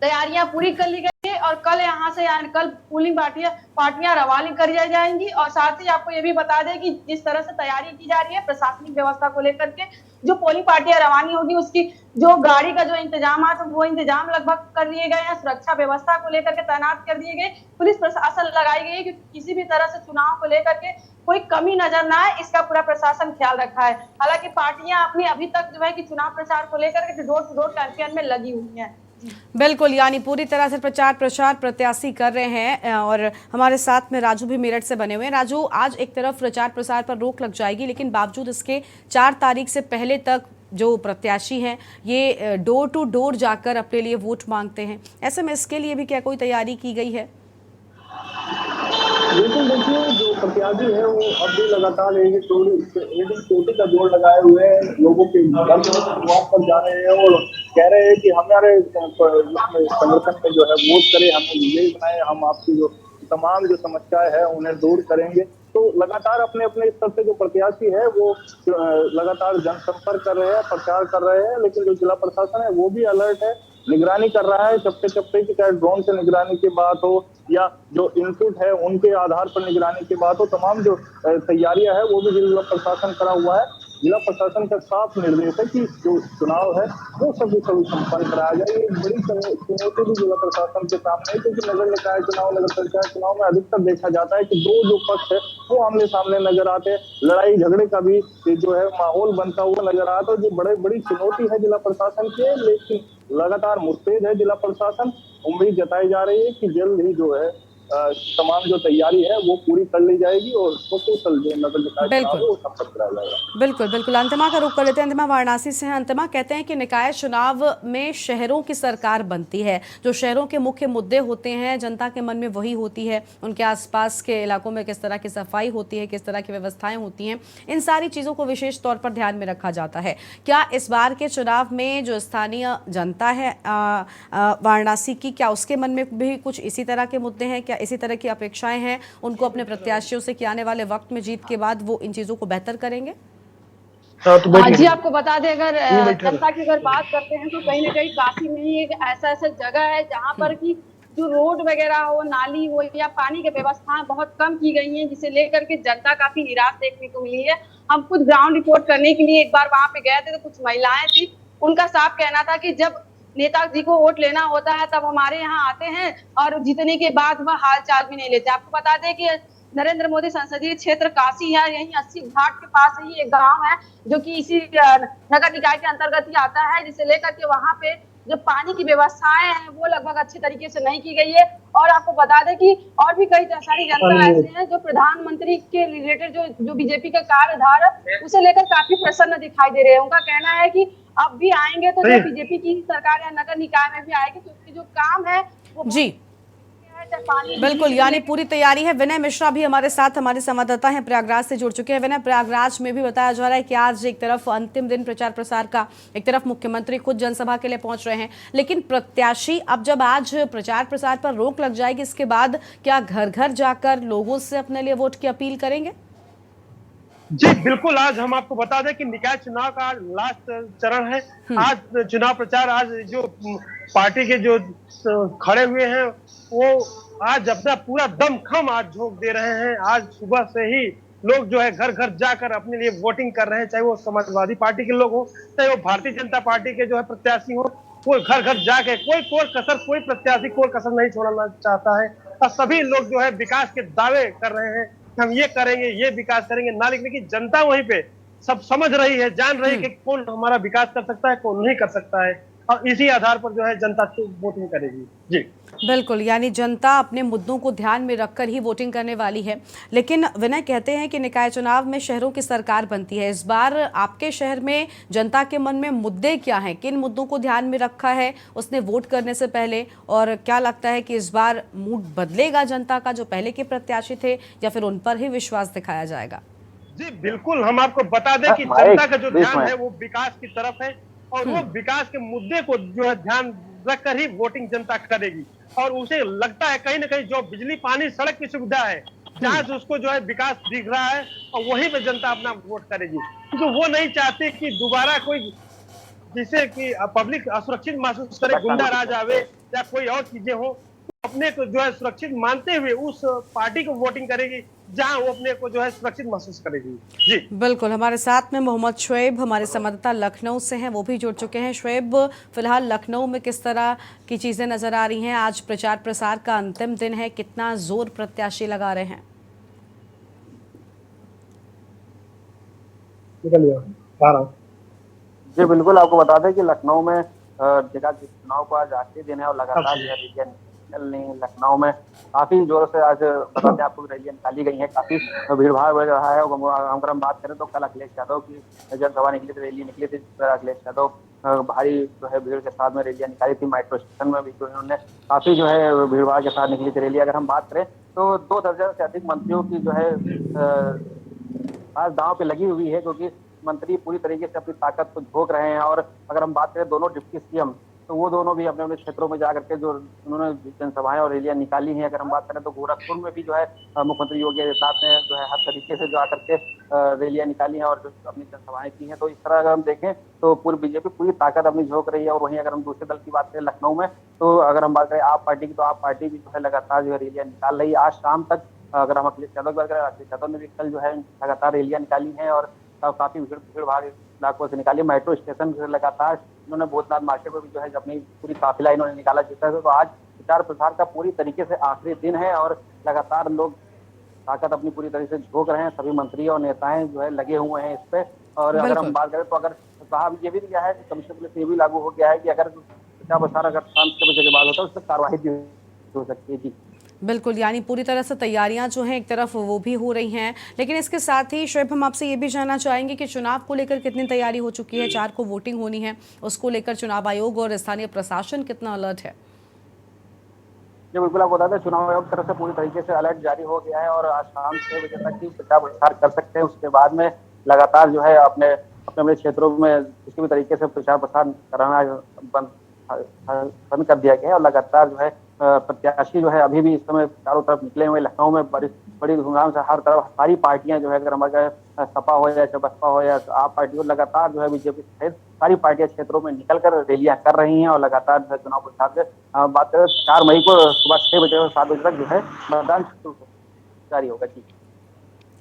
तैयारियां पूरी कर ली गई है और कल यहाँ से कल पोलिंग पार्टियां रवाना कर जाएंगी। और साथ ही आपको ये भी बता दें कि जिस तरह से तैयारी की जा रही है प्रशासनिक व्यवस्था को लेकर के, जो पोलिंग पार्टियां रवानी होगी उसकी जो गाड़ी का जो इंतजाम है वो इंतजाम लगभग कर लिए गए हैं। सुरक्षा व्यवस्था को लेकर के तैनात कर दिए गए, पुलिस प्रशासन लगाई गई है कि किसी भी तरह से चुनाव को लेकर के कोई कमी नजर ना आए, इसका पूरा प्रशासन ख्याल रखा है। हालांकि पार्टियां अपनी अभी तक जो है कि चुनाव प्रचार को लेकर के डोर टू डोर कैंपेन में लगी हुई है। बिल्कुल, यानी पूरी तरह से प्रचार प्रसार प्रत्याशी कर रहे हैं और हमारे साथ में राजू भी मेरठ से बने हुए हैं। राजू, आज एक तरफ प्रचार प्रसार पर रोक लग जाएगी, लेकिन बावजूद इसके 4 तारीख से पहले तक जो प्रत्याशी हैं ये डोर टू डोर जाकर अपने लिए वोट मांगते हैं। ऐसे में इसके लिए भी क्या कोई तैयारी की गई है? बिल्कुल, देखिए जो प्रत्याशी है वो अब भी लगातार एक चोटी का जोर लगाए हुए हैं, लोगों के घर शुरुआत पर जा रहे हैं और कह रहे हैं कि हमारे संगठन में जो है वोट करें, हमें विजयी बनाए, हम आपकी जो तमाम जो समस्याएं हैं उन्हें दूर करेंगे। तो लगातार अपने अपने स्तर से जो प्रत्याशी है वो लगातार जनसंपर्क कर रहे हैं, प्रचार कर रहे हैं, लेकिन जो जिला प्रशासन है वो भी अलर्ट है, निगरानी कर रहा है चप्पे चप्पे की, चाहे ड्रोन से निगरानी की बात हो या जो इनपुट है उनके आधार पर निगरानी की बात हो, तमाम जो तैयारियां है वो भी जिला प्रशासन करा हुआ है। जिला प्रशासन का साफ निर्देश है कि जो चुनाव है वो सभी संपन्न कराया जाए। ये बड़ी चुनौती भी जिला प्रशासन के सामने है, क्योंकि नगर निकाय चुनाव, नगर पंचायत चुनाव में अधिकतर देखा जाता है कि दो जो पक्ष है वो आमने सामने नजर आते हैं, लड़ाई झगड़े का भी जो है माहौल बनता हुआ नजर आता है। जो बड़ी चुनौती है जिला प्रशासन की, लेकिन लगातार मुस्तैद है जिला प्रशासन। उम्मीद जताई जा रही है कि जल्द ही जो है तमाम जो तैयारी है वो पूरी कर ली जाएगी और जो नगर निकाय चुनाव है वो संपन्न कराया जाएगा। बिल्कुल। अंतिमा का रुख कर लेते हैं। अंतिमा वाराणसी से हैं। अंतिमा, कहते हैं कि निकाय चुनाव में शहरों की सरकार बनती है, जो शहरों के मुख्य मुद्दे होते हैं जनता के मन में वही होती है, उनके आसपास के इलाकों में किस तरह की सफाई होती है, किस तरह की व्यवस्थाएं होती हैं, इन सारी चीज़ों को विशेष तौर पर ध्यान में रखा जाता है। क्या इस बार के चुनाव में जो स्थानीय जनता है वाराणसी की, क्या उसके मन में भी कुछ इसी तरह के मुद्दे हैं, क्या इसी तरह की अपेक्षाएं हैं उनको अपने प्रत्याशियों से कि आने वाले वक्त में जीत के बाद वो इन चीजों को बेहतर करेंगे? जी, आपको बता दें, अगर जनता की अगर बात करते हैं तो कहीं ना कहीं काशी में ही एक ऐसा जगह है जहां पर कि जो रोड वगैरह हो, नाली हो या पानी की व्यवस्थाएं बहुत कम की गई हैं, जिसे लेकर के जनता काफी निराश देखने को मिली है। हम खुद ग्राउंड रिपोर्ट करने के लिए एक बार वहां पे गए थे, तो कुछ महिलाएं थी, उनका साफ कहना था कि जब नेताजी को वोट लेना होता है तब हमारे यहाँ आते हैं और जीतने के बाद वह हाल चाल भी नहीं लेते। आपको बता दें कि नरेंद्र मोदी संसदीय क्षेत्र काशी है, यही 80 घाट के पास ही एक गांव है जो कि इसी नगर निकाय के अंतर्गत ही आता है, जिसे लेकर के वहां पे जो पानी की व्यवस्थाएं हैं वो लगभग अच्छे तरीके से नहीं की गई है। और आपको बता दें कि और भी कई सारी जनता ऐसे हैं जो प्रधानमंत्री के रिलेटेड जो बीजेपी का कार्यधार है उसे लेकर काफी प्रसन्न दिखाई दे रहे हैं। उनका कहना है कि अब भी आएंगे तो जो बीजेपी की सरकार या नगर निकाय में भी आएगी, क्योंकि जो काम है वो जी बिल्कुल, यानी पूरी तैयारी है। विनय मिश्रा भी हमारे साथ, हमारे संवाददाता हैं, प्रयागराज से जुड़ चुके हैं। विनय, प्रयागराज में भी बताया जा रहा है कि आज एक तरफ अंतिम दिन प्रचार प्रसार का, एक तरफ मुख्यमंत्री खुद जनसभा के लिए पहुंच रहे हैं, लेकिन प्रत्याशी अब जब आज प्रचार प्रसार पर रोक लग जाएगी, इसके बाद क्या घर घर जाकर लोगों से अपने लिए वोट की अपील करेंगे? जी बिल्कुल, आज हम आपको बता दें कि निकाय चुनाव का लास्ट चरण है। आज चुनाव प्रचार, आज जो पार्टी के जो खड़े हुए हैं वो आज अपना पूरा दमखम आज झोंक दे रहे हैं। आज सुबह से ही लोग जो है घर घर जाकर अपने लिए वोटिंग कर रहे हैं, चाहे वो समाजवादी पार्टी के लोग हो, चाहे वो भारतीय जनता पार्टी के जो है प्रत्याशी हो, वो घर घर जाके कोई प्रत्याशी कोई कसर नहीं छोड़ना चाहता है और सभी लोग जो है विकास के दावे कर रहे हैं। हम ये करेंगे, ये विकास करेंगे, ना लिखने की जनता वहीं पे सब समझ रही है, जान रही है कि कौन हमारा विकास कर सकता है, कौन नहीं कर सकता है, और इसी आधार पर जो है जनता वोटिंग करेगी। जी बिल्कुल, यानी जनता अपने मुद्दों को ध्यान में रखकर ही वोटिंग करने वाली है। लेकिन विनय कहते हैं कि निकाय चुनाव में शहरों की सरकार बनती है। इस बार आपके शहर में जनता के मन में मुद्दे क्या हैं, किन मुद्दों को ध्यान में रखा है उसने वोट करने से पहले, और क्या लगता है कि इस बार मूड बदलेगा जनता का, जो पहले के प्रत्याशी थे, या फिर उन पर ही विश्वास दिखाया जाएगा? जी बिल्कुल, हम आपको बता दें कि जनता का जो ध्यान है वो विकास की तरफ है, और वो विकास के मुद्दे को जो है ध्यान रखकर ही वोटिंग जनता करेगी। और उसे लगता है कहीं ना कहीं जो बिजली, पानी, सड़क की सुविधा है, जहां से उसको जो है विकास दिख रहा है, और वहीं पे जनता अपना वोट करेगी, क्योंकि वो नहीं चाहते कि दोबारा कोई, जिससे कि पब्लिक असुरक्षित महसूस करे, गुंडा राज आवे या कोई और चीजें हो। अपने को जो है सुरक्षित मानते हुए उस पार्टी को वोटिंग करेगी जहां वो अपने को जो है सुरक्षित महसूस करेगी। जी बिल्कुल, हमारे साथ में मोहम्मद शुएब, हमारे संवाददाता लखनऊ से हैं, वो भी जुड़ चुके हैं। शुएब, फिलहाल लखनऊ में किस तरह की चीजें नजर आ रही हैं? आज प्रचार प्रसार का अंतिम दिन है, कितना जोर प्रत्याशी लगा रहे हैं? जी बिल्कुल, आपको बता दें कि लखनऊ में जगह चुनाव का आज आखिरी दिन है और लगातार रैलियां निकल रही हैं। लखनऊ में काफी जोर से आज बताते हैं आपको रैलियां निकाली गई हैं, काफी भीड़ भाड़ बढ़ रहा है। अगर हम बात करें तो कल अखिलेश यादव की जनसभा निकली थी, रैली निकली थी, अखिलेश यादव भारी जो है भीड़ के साथ में रैलियां निकाली थी। मेट्रो स्टेशन में भी जो है उन्होंने काफी जो है भीड़ भाड़ के साथ निकली थी रैली। अगर हम बात करें तो 2 दर्जन से अधिक मंत्रियों की जो है आज दांव पे लगी हुई है, क्योंकि मंत्री पूरी तरीके से अपनी ताकत को झोंक रहे हैं। और अगर हम बात करें दोनों डिप्टी सीएम, तो वो दोनों भी अपने अपने क्षेत्रों में जाकर के जो उन्होंने जनसभाएं और रैलियां निकाली हैं। अगर हम बात करें तो गोरखपुर में भी जो है मुख्यमंत्री योगी आदित्यनाथ ने जो है हर तरीके से जो आकर के रैलियां निकाली हैं और जो अपनी जनसभाएं की हैं। तो इस तरह अगर हम देखें तो पूरी बीजेपी पूरी ताकत अपनी झोंक रही है। और वहीं अगर हम दूसरे दल की बात करें लखनऊ में, तो अगर हम बात करें आप पार्टी की, तो आप पार्टी भी जो है लगातार जो है रैलियां निकाल रही है। आज शाम तक अगर हम अखिलेश यादव की बात करें, अखिलेश यादव ने भी कल जो है लगातार रैलियां निकाली हैं और काफी भीड़ भाड़ इलाकों से निकाली। मेट्रो स्टेशन से लगातार इन्होंने भूतनाथ मार्केट में भी जो है अपनी पूरी काफिला इन्होंने निकाला। जिस तरह से तो आज प्रचार प्रसार का पूरी तरीके से आखिरी दिन है और लगातार लोग ताकत अपनी पूरी तरीके से झोंक रहे हैं। सभी मंत्री और नेताएं जो है लगे हुए हैं इस पे। और अगर हम बात करें तो अगर साहब ये भी दिया है कि कमिश्नर पुलिस ये भी लागू हो गया है कि अगर प्रचार प्रसार अगर शाम 6 बजे के बाद होता है उस पर कार्रवाई भी हो सकती है। जी बिल्कुल, यानी पूरी तरह से तैयारियां जो हैं एक तरफ वो भी हो रही हैं, लेकिन इसके साथ ही शुएब हम आपसे ये भी जानना चाहेंगे कि चुनाव को लेकर कितनी तैयारी हो चुकी है? 4 को वोटिंग होनी है, उसको लेकर चुनाव आयोग और स्थानीय प्रशासन कितना अलर्ट है? जी बिल्कुल, आपको बता दें चुनाव आयोग की तरफ से पूरी तरीके से अलर्ट जारी हो गया है और आज शाम 6 बजे तक ही प्रचार प्रसार कर सकते हैं। उसके बाद में लगातार जो है अपने क्षेत्रों में किसी भी तरीके से प्रचार प्रसार कराना बंद कर दिया गया है। और लगातार जो है प्रत्याशी जो है अभी भी इस समय चारों तरफ निकले हुए। लखनऊ में बड़ी धूमधाम से हर तरफ सारी पार्टियां जो है, अगर हमारे सपा हो या बसपा हो या आप पार्टी हो, लगातार जो है बीजेपी सहित सारी पार्टियां क्षेत्रों में निकलकर रैलियां कर रही हैं। और लगातार जो है चुनाव प्रचार से बात करें 4 मई को सुबह 6 बजे से 7 बजे तक जो है मतदान जारी होगा। जी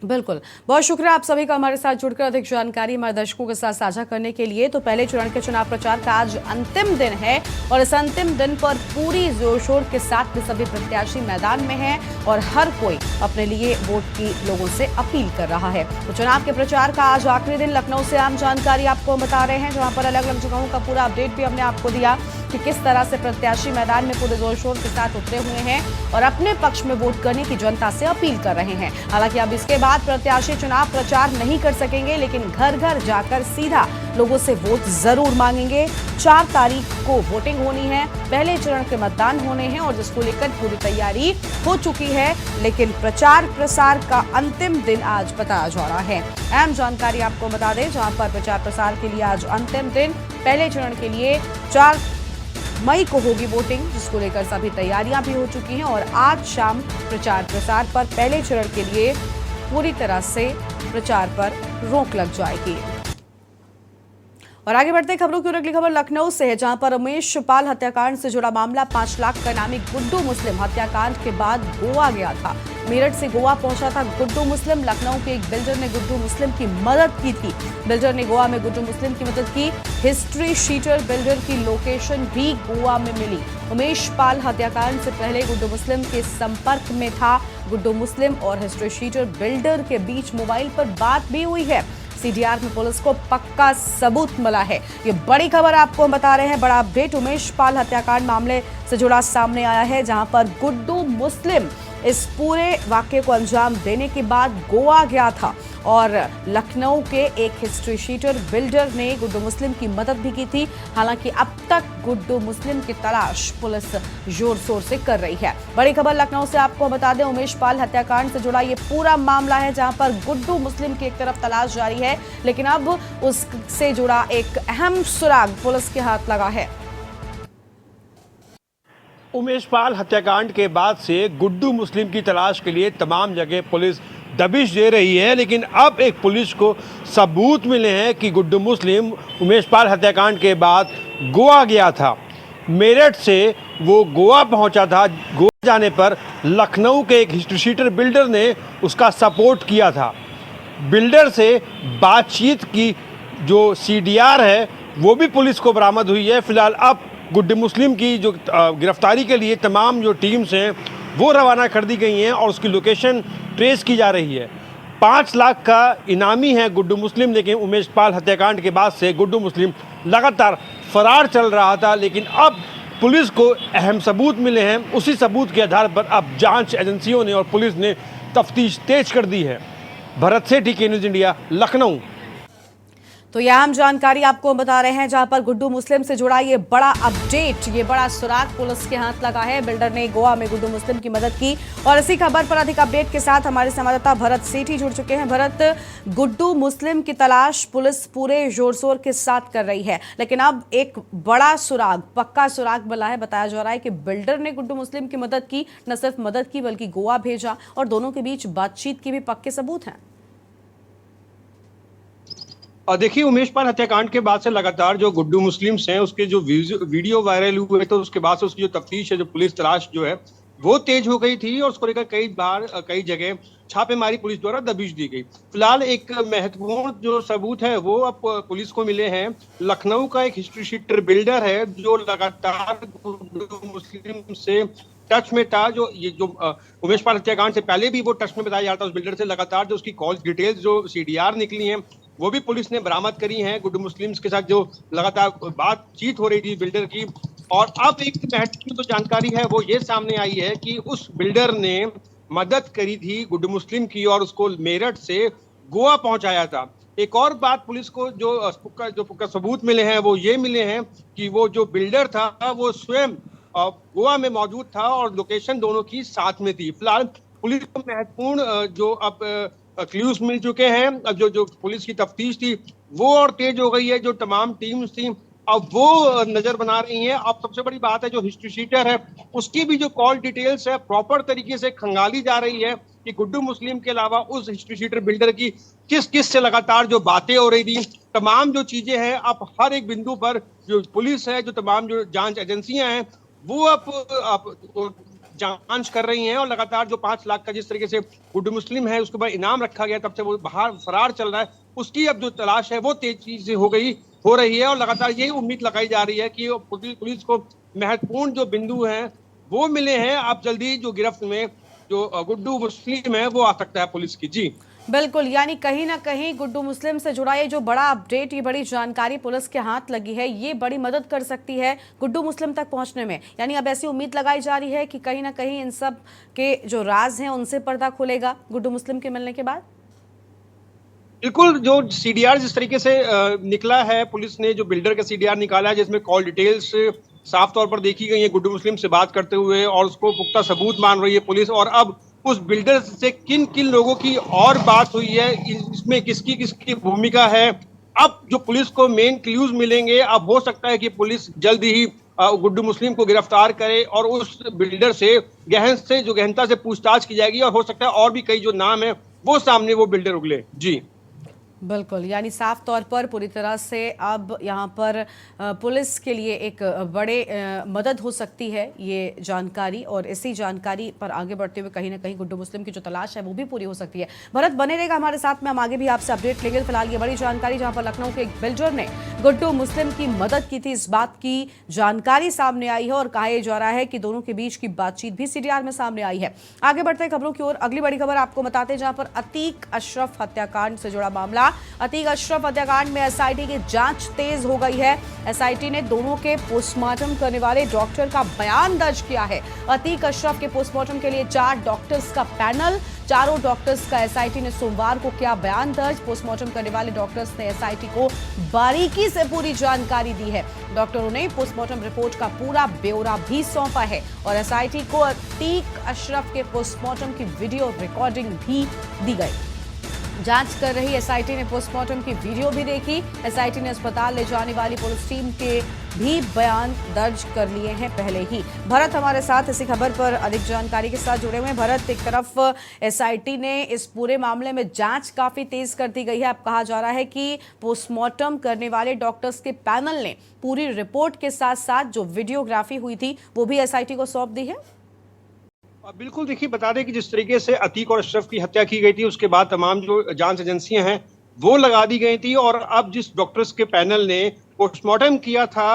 बिल्कुल, बहुत शुक्रिया आप सभी का हमारे साथ जुड़कर अधिक जानकारी हमारे दर्शकों के साथ साझा करने के लिए। तो पहले चरण के चुनाव प्रचार का आज अंतिम दिन है और इस अंतिम दिन पर पूरी जोर शोर के साथ में सभी प्रत्याशी मैदान में हैं और हर कोई अपने लिए वोट की लोगों से अपील कर रहा है। तो चुनाव के प्रचार का आज आखिरी दिन लखनऊ से आम जानकारी आपको बता रहे हैं, जहां पर अलग अलग जगहों का पूरा अपडेट भी हमने आपको दिया कि किस तरह से प्रत्याशी मैदान में पूरे जोर शोर के साथ उतरे हुए हैं और अपने पक्ष में वोट करने की जनता से अपील कर रहे हैं। हालांकि अब इसके बाद प्रत्याशी चुनाव प्रचार नहीं कर सकेंगे, लेकिन घर घर जाकर सीधा लोगों से वोट जरूर मांगेंगे। 4 तारीख को वोटिंग होनी है, पहले चरण के मतदान होने हैं और जिसको लेकर पूरी तैयारी हो चुकी है, लेकिन प्रचार प्रसार का अंतिम दिन आज बताया जा रहा है। अहम जानकारी आपको बता दें, जहां पर प्रचार प्रसार के लिए आज अंतिम दिन, पहले चरण के लिए 4 मई को होगी वोटिंग, जिसको लेकर सभी तैयारियां भी हो चुकी हैं और आज शाम प्रचार प्रसार पर पहले चरण के लिए पूरी तरह से प्रचार पर रोक लग जाएगी। और आगे बढ़ते खबरों की ओर अगली खबर लखनऊ से है, जहां पर रमेश पाल हत्याकांड से जुड़ा मामला 5 लाख का इनामी गुड्डू मुस्लिम हत्याकांड के बाद गोवा गया था। मेरठ से गोवा पहुंचा था गुड्डू मुस्लिम। लखनऊ के एक बिल्डर ने गुड्डू मुस्लिम की मदद की थी। बिल्डर ने गोवा में गुड्डू मुस्लिम की मदद की। हिस्ट्री शीटर बिल्डर की लोकेशन भी गोवा में मिली। उमेश पाल हत्याकांड से पहले गुड्डू मुस्लिम के संपर्क में था। गुड्डू मुस्लिम और हिस्ट्री शीटर बिल्डर के बीच मोबाइल पर बात भी हुई है। सीडीआर में पुलिस को पक्का सबूत मिला है। ये बड़ी खबर आपको हम बता रहे हैं। बड़ा अपडेट उमेश पाल हत्याकांड मामले से जुड़ा सामने आया है, जहां पर गुड्डू मुस्लिम इस पूरे वाकये को अंजाम देने के बाद गोवा गया था और लखनऊ के एक हिस्ट्री शीटर बिल्डर ने गुड्डू मुस्लिम की मदद भी की थी। हालांकि अब तक गुड्डू मुस्लिम की तलाश पुलिस जोर शोर से कर रही है। बड़ी खबर लखनऊ से आपको बता दें, उमेश पाल हत्याकांड से जुड़ा ये पूरा मामला है, जहां पर गुड्डू मुस्लिम की एक तरफ तलाश जारी है, लेकिन अब उससे जुड़ा एक अहम सुराग पुलिस के हाथ लगा है। उमेश पाल हत्याकांड के बाद से गुड्डू मुस्लिम की तलाश के लिए तमाम जगह पुलिस दबिश दे रही है, लेकिन अब एक पुलिस को सबूत मिले हैं कि गुड्डू मुस्लिम उमेश पाल हत्याकांड के बाद गोवा गया था। मेरठ से वो गोवा पहुंचा था। गोवा जाने पर लखनऊ के एक हिस्ट्री शीटर बिल्डर ने उसका सपोर्ट किया था। बिल्डर से बातचीत की जो सीडीआर है वो भी पुलिस को बरामद हुई है। फिलहाल अब गुड्डू मुस्लिम की जो गिरफ्तारी के लिए तमाम जो टीम्स हैं वो रवाना कर दी गई हैं और उसकी लोकेशन ट्रेस की जा रही है। 5 लाख का इनामी है गुड्डू मुस्लिम, लेकिन उमेश पाल हत्याकांड के बाद से गुड्डू मुस्लिम लगातार फरार चल रहा था, लेकिन अब पुलिस को अहम सबूत मिले हैं। उसी सबूत के आधार पर अब जांच एजेंसियों ने और पुलिस ने तफ्तीश तेज कर दी है। भरत सेठी, के न्यूज़ इंडिया, लखनऊ। तो यह अहम जानकारी आपको बता रहे हैं, जहां पर गुड्डू मुस्लिम से जुड़ा ये बड़ा अपडेट, ये बड़ा सुराग पुलिस के हाथ लगा है। बिल्डर ने गोवा में गुड्डू मुस्लिम की मदद की और इसी खबर पर अधिक अपडेट के साथ हमारे संवाददाता भरत सेठी जुड़ चुके हैं। भरत, गुड्डू मुस्लिम की तलाश पुलिस पूरे जोर शोर के साथ कर रही है, लेकिन अब एक बड़ा सुराग, पक्का सुराग मिला है। बताया जा रहा है कि बिल्डर ने गुड्डू मुस्लिम की मदद की, न सिर्फ मदद की बल्कि गोवा भेजा और दोनों के बीच बातचीत के भी पक्के सबूत हैं। और देखिए, उमेश पाल हत्याकांड के बाद से लगातार जो गुड्डू मुस्लिम्स हैं उसके जो वीडियो वायरल हुए, तो उसके बाद से उसकी जो तफ्तीश है, जो पुलिस तलाश जो है वो तेज हो गई थी और उसको लेकर कई जगह छापेमारी पुलिस द्वारा दबिश दी गई। फिलहाल एक महत्वपूर्ण जो सबूत है वो अब पुलिस को मिले हैं। लखनऊ का एक हिस्ट्री शीटर बिल्डर है जो लगातार गुड्डू मुस्लिम से टच में था। जो उमेश पाल हत्याकांड से पहले भी वो टच में बताया जाता है उस बिल्डर से। लगातार जो उसकी कॉल डिटेल्स जो सीडीआर निकली हैं वो भी पुलिस ने बरामद करी हैं। गुड्डू मुस्लिम्स के साथ जो लगातार बातचीत हो रही थी बिल्डर की, और अब एक महत्वपूर्ण जो जानकारी है वो ये सामने आई है कि उस बिल्डर ने मदद करी थी गुड्डू मुस्लिम की और उसको मेरठ से गोवा पहुंचाया था। एक और बात पुलिस को जो पुख्ता सबूत मिले हैं वो ये मिले हैं कि वो जो बिल्डर था वो स्वयं गोवा में मौजूद था और लोकेशन दोनों की साथ में थी। फिलहाल पुलिस को महत्वपूर्ण जो अब क्लूज मिल चुके हैं। अब जो पुलिस की तफ्तीश थी वो और तेज हो गई है। जो तमाम टीम्स थी अब वो नजर बना रही हैं। अब सबसे बड़ी बात है जो हिस्ट्री शीटर है उसकी भी जो कॉल डिटेल्स है प्रॉपर तरीके से खंगाली जा रही है कि गुड्डू मुस्लिम के अलावा उस हिस्ट्री शीटर बिल्डर की किस किस से लगातार जो बातें हो रही थी, तमाम जो चीजें हैं अब हर एक बिंदु पर जो पुलिस है, जो तमाम जो जांच एजेंसियां हैं वो अब जांच कर रही हैं। और लगातार जो 5 लाख का जिस तरीके से गुड्डू मुस्लिम है उसके बाद इनाम रखा गया, तब से वो बाहर फरार चल रहा है, उसकी अब जो तलाश है वो तेजी से हो रही है। और लगातार यही उम्मीद लगाई जा रही है कि पुलिस को महत्वपूर्ण जो बिंदु हैं वो मिले हैं। अब जल्दी जो गिरफ्त में जो गुड्डू मुस्लिम है वो आ सकता है पुलिस की। जी बिल्कुल, यानी कहीं ना कहीं गुड्डू मुस्लिम से जुड़ा ये जो बड़ा अपडेट, ये बड़ी जानकारी पुलिस के हाथ लगी है, ये बड़ी मदद कर सकती है गुड्डू मुस्लिम तक पहुंचने में। यानी अब ऐसी उम्मीद लगाई जा रही है कि कहीं ना कहीं इन सब के जो राज हैं उनसे पर्दा खुलेगा गुड्डू मुस्लिम के मिलने के बाद। बिल्कुल, जो सीडीआर जिस तरीके से निकला है, पुलिस ने जो बिल्डर का सीडीआर निकाला है जिसमें कॉल डिटेल्स साफ तौर पर देखी गई है गुड्डू मुस्लिम से बात करते हुए, और उसको पुख्ता सबूत मान रही है पुलिस। और अब उस बिल्डर से किन किन लोगों की और बात हुई है, इसमें किसकी किसकी भूमिका है, अब जो पुलिस को मेन क्लूज मिलेंगे। अब हो सकता है कि पुलिस जल्द ही गुड्डू मुस्लिम को गिरफ्तार करे और उस बिल्डर से गहनता से पूछताछ की जाएगी, और हो सकता है और भी कई जो नाम है वो सामने वो बिल्डर उगले। जी बिल्कुल, यानी साफ तौर पर पूरी तरह से अब यहाँ पर पुलिस के लिए एक बड़े मदद हो सकती है ये जानकारी, और इसी जानकारी पर आगे बढ़ते हुए कहीं ना कहीं गुड्डू मुस्लिम की जो तलाश है वो भी पूरी हो सकती है। भरत बने रहेगा हमारे साथ में, हम आगे भी आपसे अपडेट लेंगे। फिलहाल ये बड़ी जानकारी जहाँ पर लखनऊ के एक बिल्डर ने गुड्डू मुस्लिम की मदद की थी, इस बात की जानकारी सामने आई है और कहा जा रहा है कि दोनों के बीच की बातचीत भी सीडीआर में सामने आई है। आगे बढ़ते खबरों की ओर, अगली बड़ी खबर आपको बताते हैं जहां पर अतीक अशरफ हत्याकांड से जुड़ा मामला। अतीक अशरफ हत्याकांड में एसआईटी की जांच तेज हो गई है। एसआईटी ने दोनों के पोस्टमार्टम करने वाले डॉक्टर का बयान दर्ज किया है। अतीक अशरफ के पोस्टमार्टम के लिए 4 डॉक्टर्स का पैनल, चारों डॉक्टर्स का एसआईटी ने सोमवार को किया बयान दर्ज। पोस्टमार्टम करने वाले डॉक्टर्स ने एसआईटी को बारीकी से पूरी जानकारी दी है। डॉक्टरों ने पोस्टमार्टम रिपोर्ट का पूरा ब्यौरा भी सौंपा है और एसआईटी को अतीक अशरफ के पोस्टमार्टम की वीडियो रिकॉर्डिंग भी दी गई। जांच कर रही एसआईटी ने पोस्टमार्टम की वीडियो भी देखी। एसआईटी ने अस्पताल ले जाने वाली पुलिस टीम के भी बयान दर्ज कर लिए हैं पहले ही। भरत हमारे साथ इसी खबर पर अधिक जानकारी के साथ जुड़े हुए हैं। भरत, एक तरफ एसआईटी ने इस पूरे मामले में जांच काफी तेज कर दी गई है। अब कहा जा रहा है कि पोस्टमार्टम करने वाले डॉक्टर्स के पैनल ने पूरी रिपोर्ट के साथ साथ जो वीडियोग्राफी हुई थी वो भी एसआईटी को सौंप दी है। बिल्कुल, देखिए बता दें कि जिस तरीके से अतीक और अशरफ की हत्या की गई थी उसके बाद तमाम जो जांच एजेंसियां हैं वो लगा दी गई थी, और अब जिस डॉक्टर्स के पैनल ने पोस्टमार्टम किया था